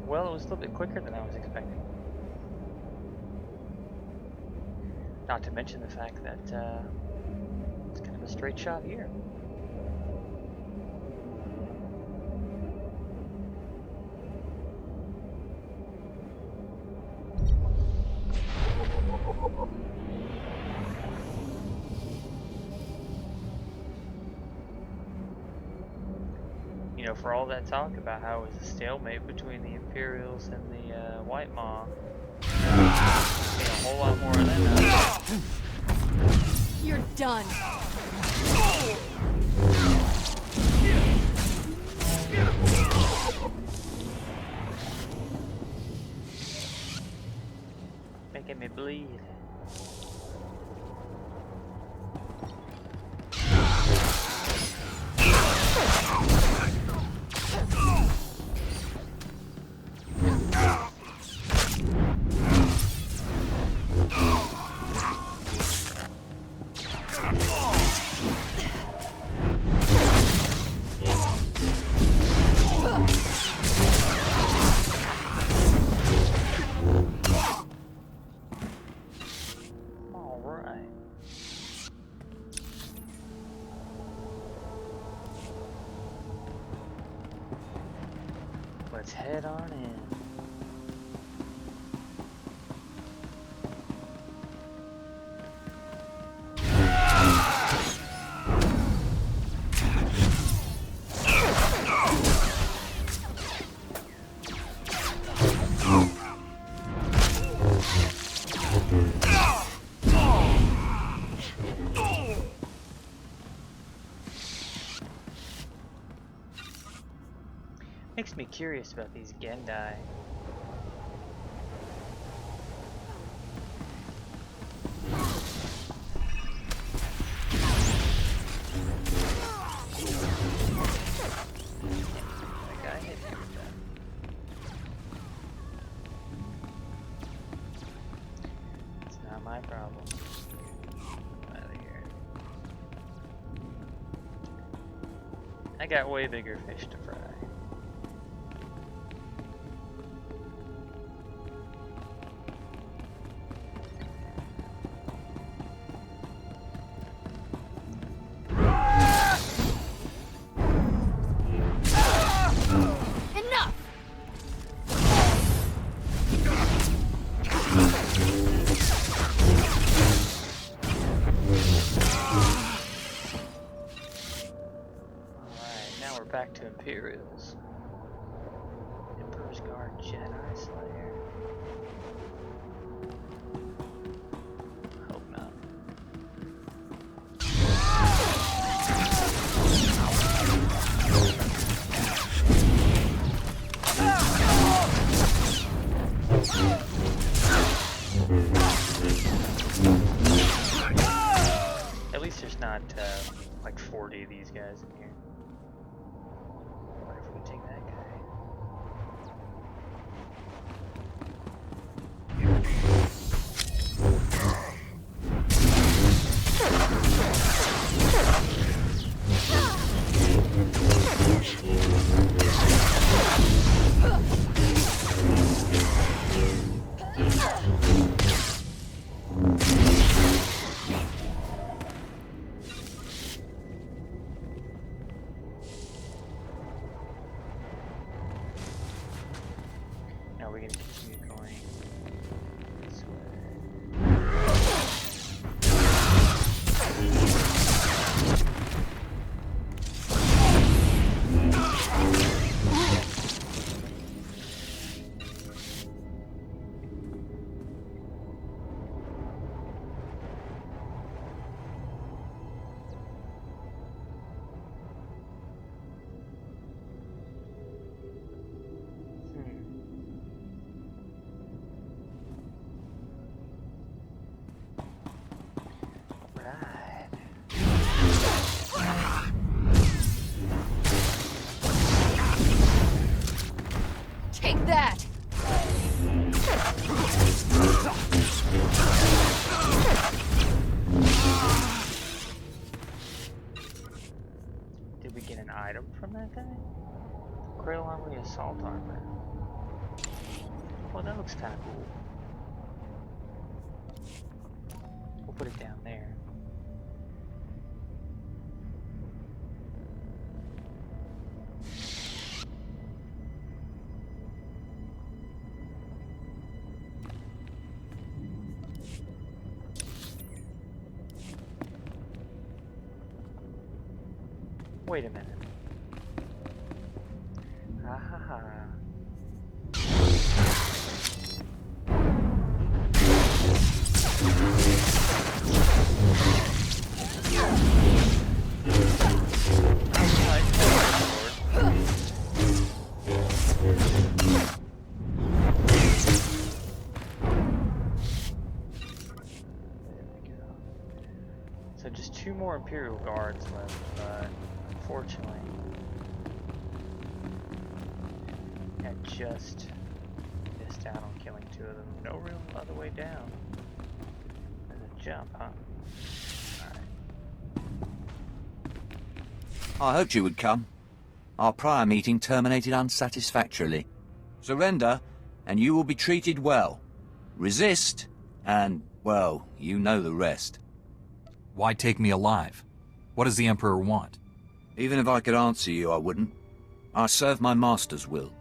Well, it was a little bit quicker than I was expecting. Not to mention the fact that it's kind of a straight shot here. You know, for all that talk about how it was a stalemate between the Imperials and the White Maw, a whole lot more of that now. You're done. Making me bleed. Let's head on in. Makes me curious about these Gendai. It's not my problem. Out of here. I got way bigger fish to fry. Back to Imperials. Emperor's Guard Jedi Slayer. Hope not. At least there's not like 40 of these guys in here. What if we take that guy? Now we're gonna continue going this way. Take that! Did we get an item from that guy? Cradle armory assault armor. Well, that looks kind of cool. We'll put it down there. Wait a minute. Ha ha ha. So just 2 more Imperial guards left, but unfortunately I just missed out on killing 2 of them. No real other way down. There's a jump, huh? I hoped you would come. Our prior meeting terminated unsatisfactorily. Surrender, and you will be treated well. Resist, and, well, you know the rest. Why take me alive? What does the Emperor want? Even if I could answer you, I wouldn't. I serve my master's will.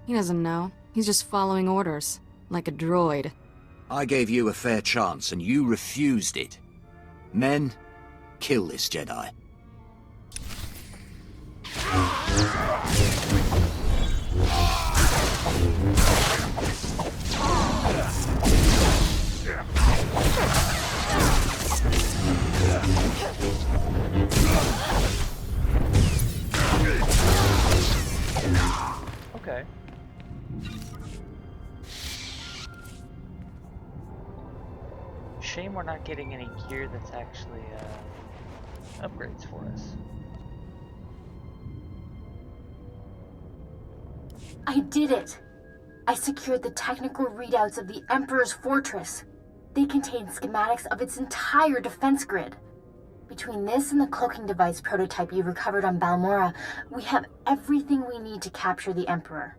He doesn't know. He's just following orders, like a droid. I gave you a fair chance, and you refused it. Men, kill this Jedi. Okay. Shame we're not getting any gear that's actually upgrades for us. I did it! I secured the technical readouts of the Emperor's fortress. They contain schematics of its entire defense grid. Between this and the cloaking device prototype you recovered on Balmorra, we have everything we need to capture the Emperor.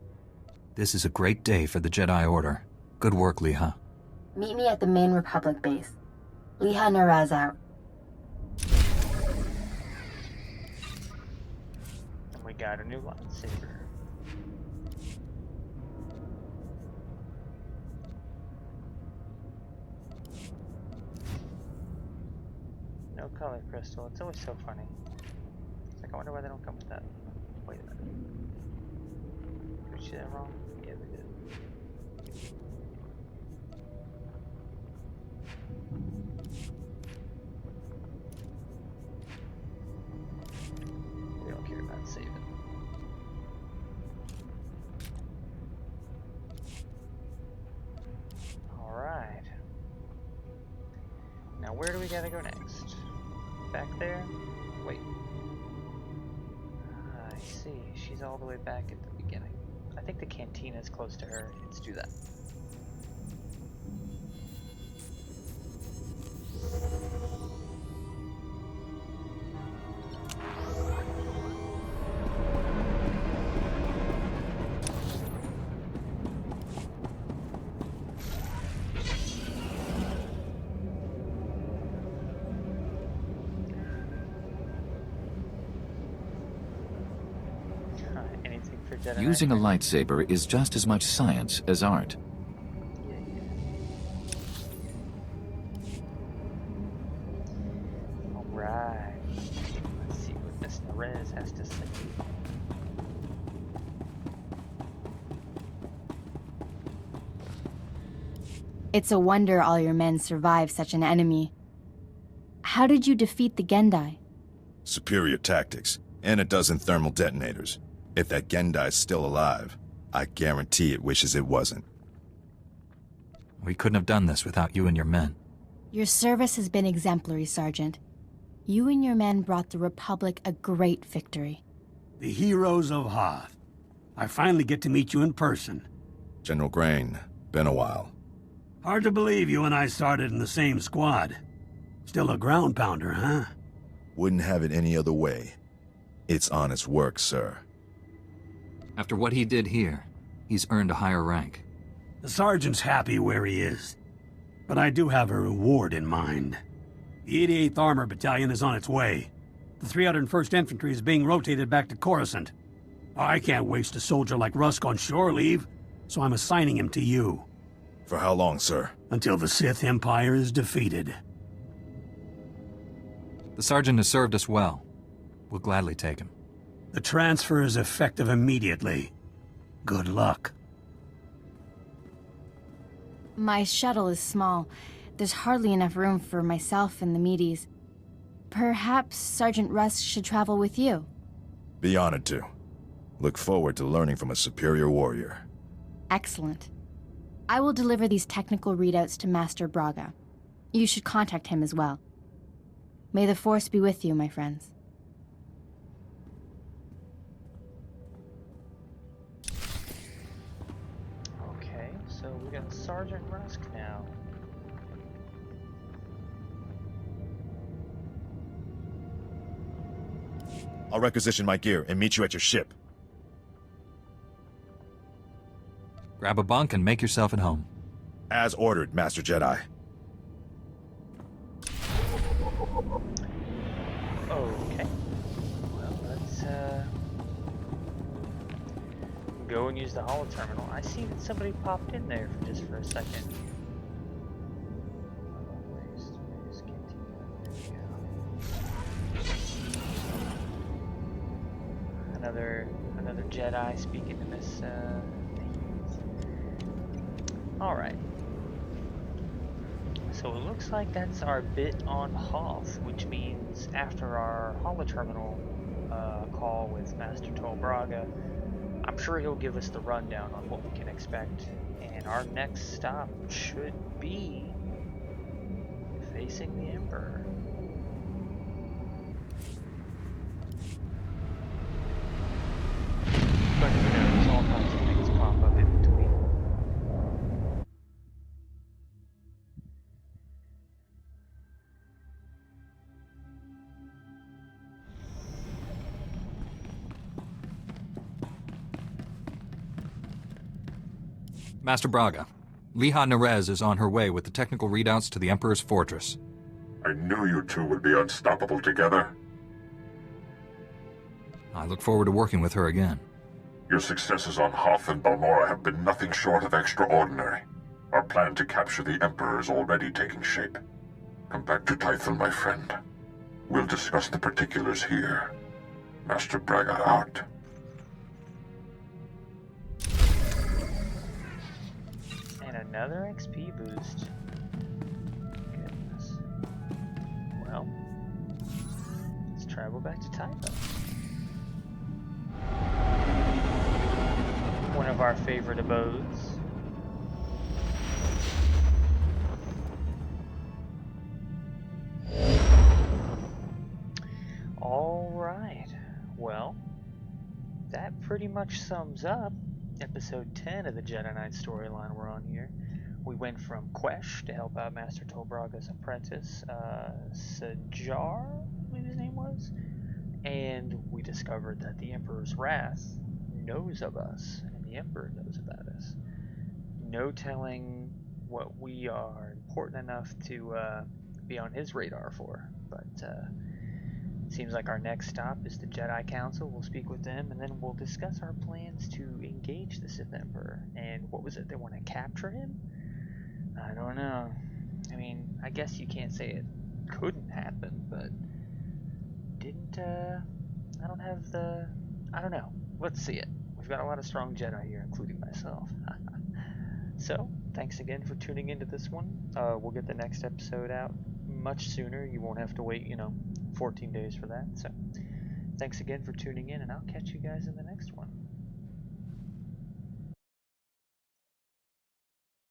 This is a great day for the Jedi Order. Good work, Leeha. Meet me at the main Republic base. Leeha Narezz out. And we got a new lightsaber. No color crystal. It's always so funny. It's like, I wonder why they don't come with that. Wait a minute. Did we see that wrong? Yeah, we did. We don't care about saving. Alright. Now where do we gotta go next? Back there? Wait. I see. She's all the way back at the beginning. I think the cantina is close to her. Let's do that. Using a lightsaber is just as much science as art. Alright. Let's see what Miss Narezz has to say. It's a wonder all your men survived such an enemy. How did you defeat the Gendai? Superior tactics, and a dozen thermal detonators. If that Gendai's still alive, I guarantee it wishes it wasn't. We couldn't have done this without you and your men. Your service has been exemplary, Sergeant. You and your men brought the Republic a great victory. The heroes of Hoth. I finally get to meet you in person. General Grain, been a while. Hard to believe you and I started in the same squad. Still a ground pounder, huh? Wouldn't have it any other way. It's honest work, sir. After what he did here, he's earned a higher rank. The sergeant's happy where he is, but I do have a reward in mind. The 88th Armor Battalion is on its way. The 301st Infantry is being rotated back to Coruscant. I can't waste a soldier like Rusk on shore leave, so I'm assigning him to you. For how long, sir? Until the Sith Empire is defeated. The sergeant has served us well. We'll gladly take him. The transfer is effective immediately. Good luck. My shuttle is small. There's hardly enough room for myself and the meaties. Perhaps Sergeant Rusk should travel with you. Be honored to. Look forward to learning from a superior warrior. Excellent. I will deliver these technical readouts to Master Braga. You should contact him as well. May the Force be with you, my friends. Okay, so we got Sergeant Rusk now. I'll requisition my gear and meet you at your ship. Grab a bunk and make yourself at home. As ordered, Master Jedi. Okay. Well, let's go and use the holo terminal. I see that somebody popped in there for a second. Another Jedi speaking to Miss. All right. So it looks like that's our bit on Hoth, which means after our holoterminal call with Master Tol Braga, I'm sure he'll give us the rundown on what we can expect, and our next stop should be facing the Emperor. But who knows, all kinds of things pop up in between. Master Braga, Leeha Narezz is on her way with the technical readouts to the Emperor's fortress. I knew you two would be unstoppable together. I look forward to working with her again. Your successes on Hoth and Balmorra have been nothing short of extraordinary. Our plan to capture the Emperor is already taking shape. Come back to Tython, my friend. We'll discuss the particulars here. Master Braga out. And another XP boost. Goodness. Well, let's travel back to Tython. One of our favorite abodes. Alright, well, that pretty much sums up episode 10 of the Jedi Knight storyline we're on here. We went from Quesh to help out Master Tol Braga's apprentice, Sajar, I believe his name was, and we discovered that the Emperor's Wrath knows of us, and the Emperor knows about us. No telling what we are important enough to be on his radar for, but it seems like our next stop is the Jedi Council. We'll speak with them, and then we'll discuss our plans to engage the Sith Emperor. And what was it? They want to capture him? I don't know. I mean, I guess you can't say it couldn't happen, but didn't, I don't know. Let's see it. We've got a lot of strong Jedi here, including myself. So, thanks again for tuning into this one. We'll get the next episode out much sooner. You won't have to wait, 14 days for that. So, thanks again for tuning in, and I'll catch you guys in the next one.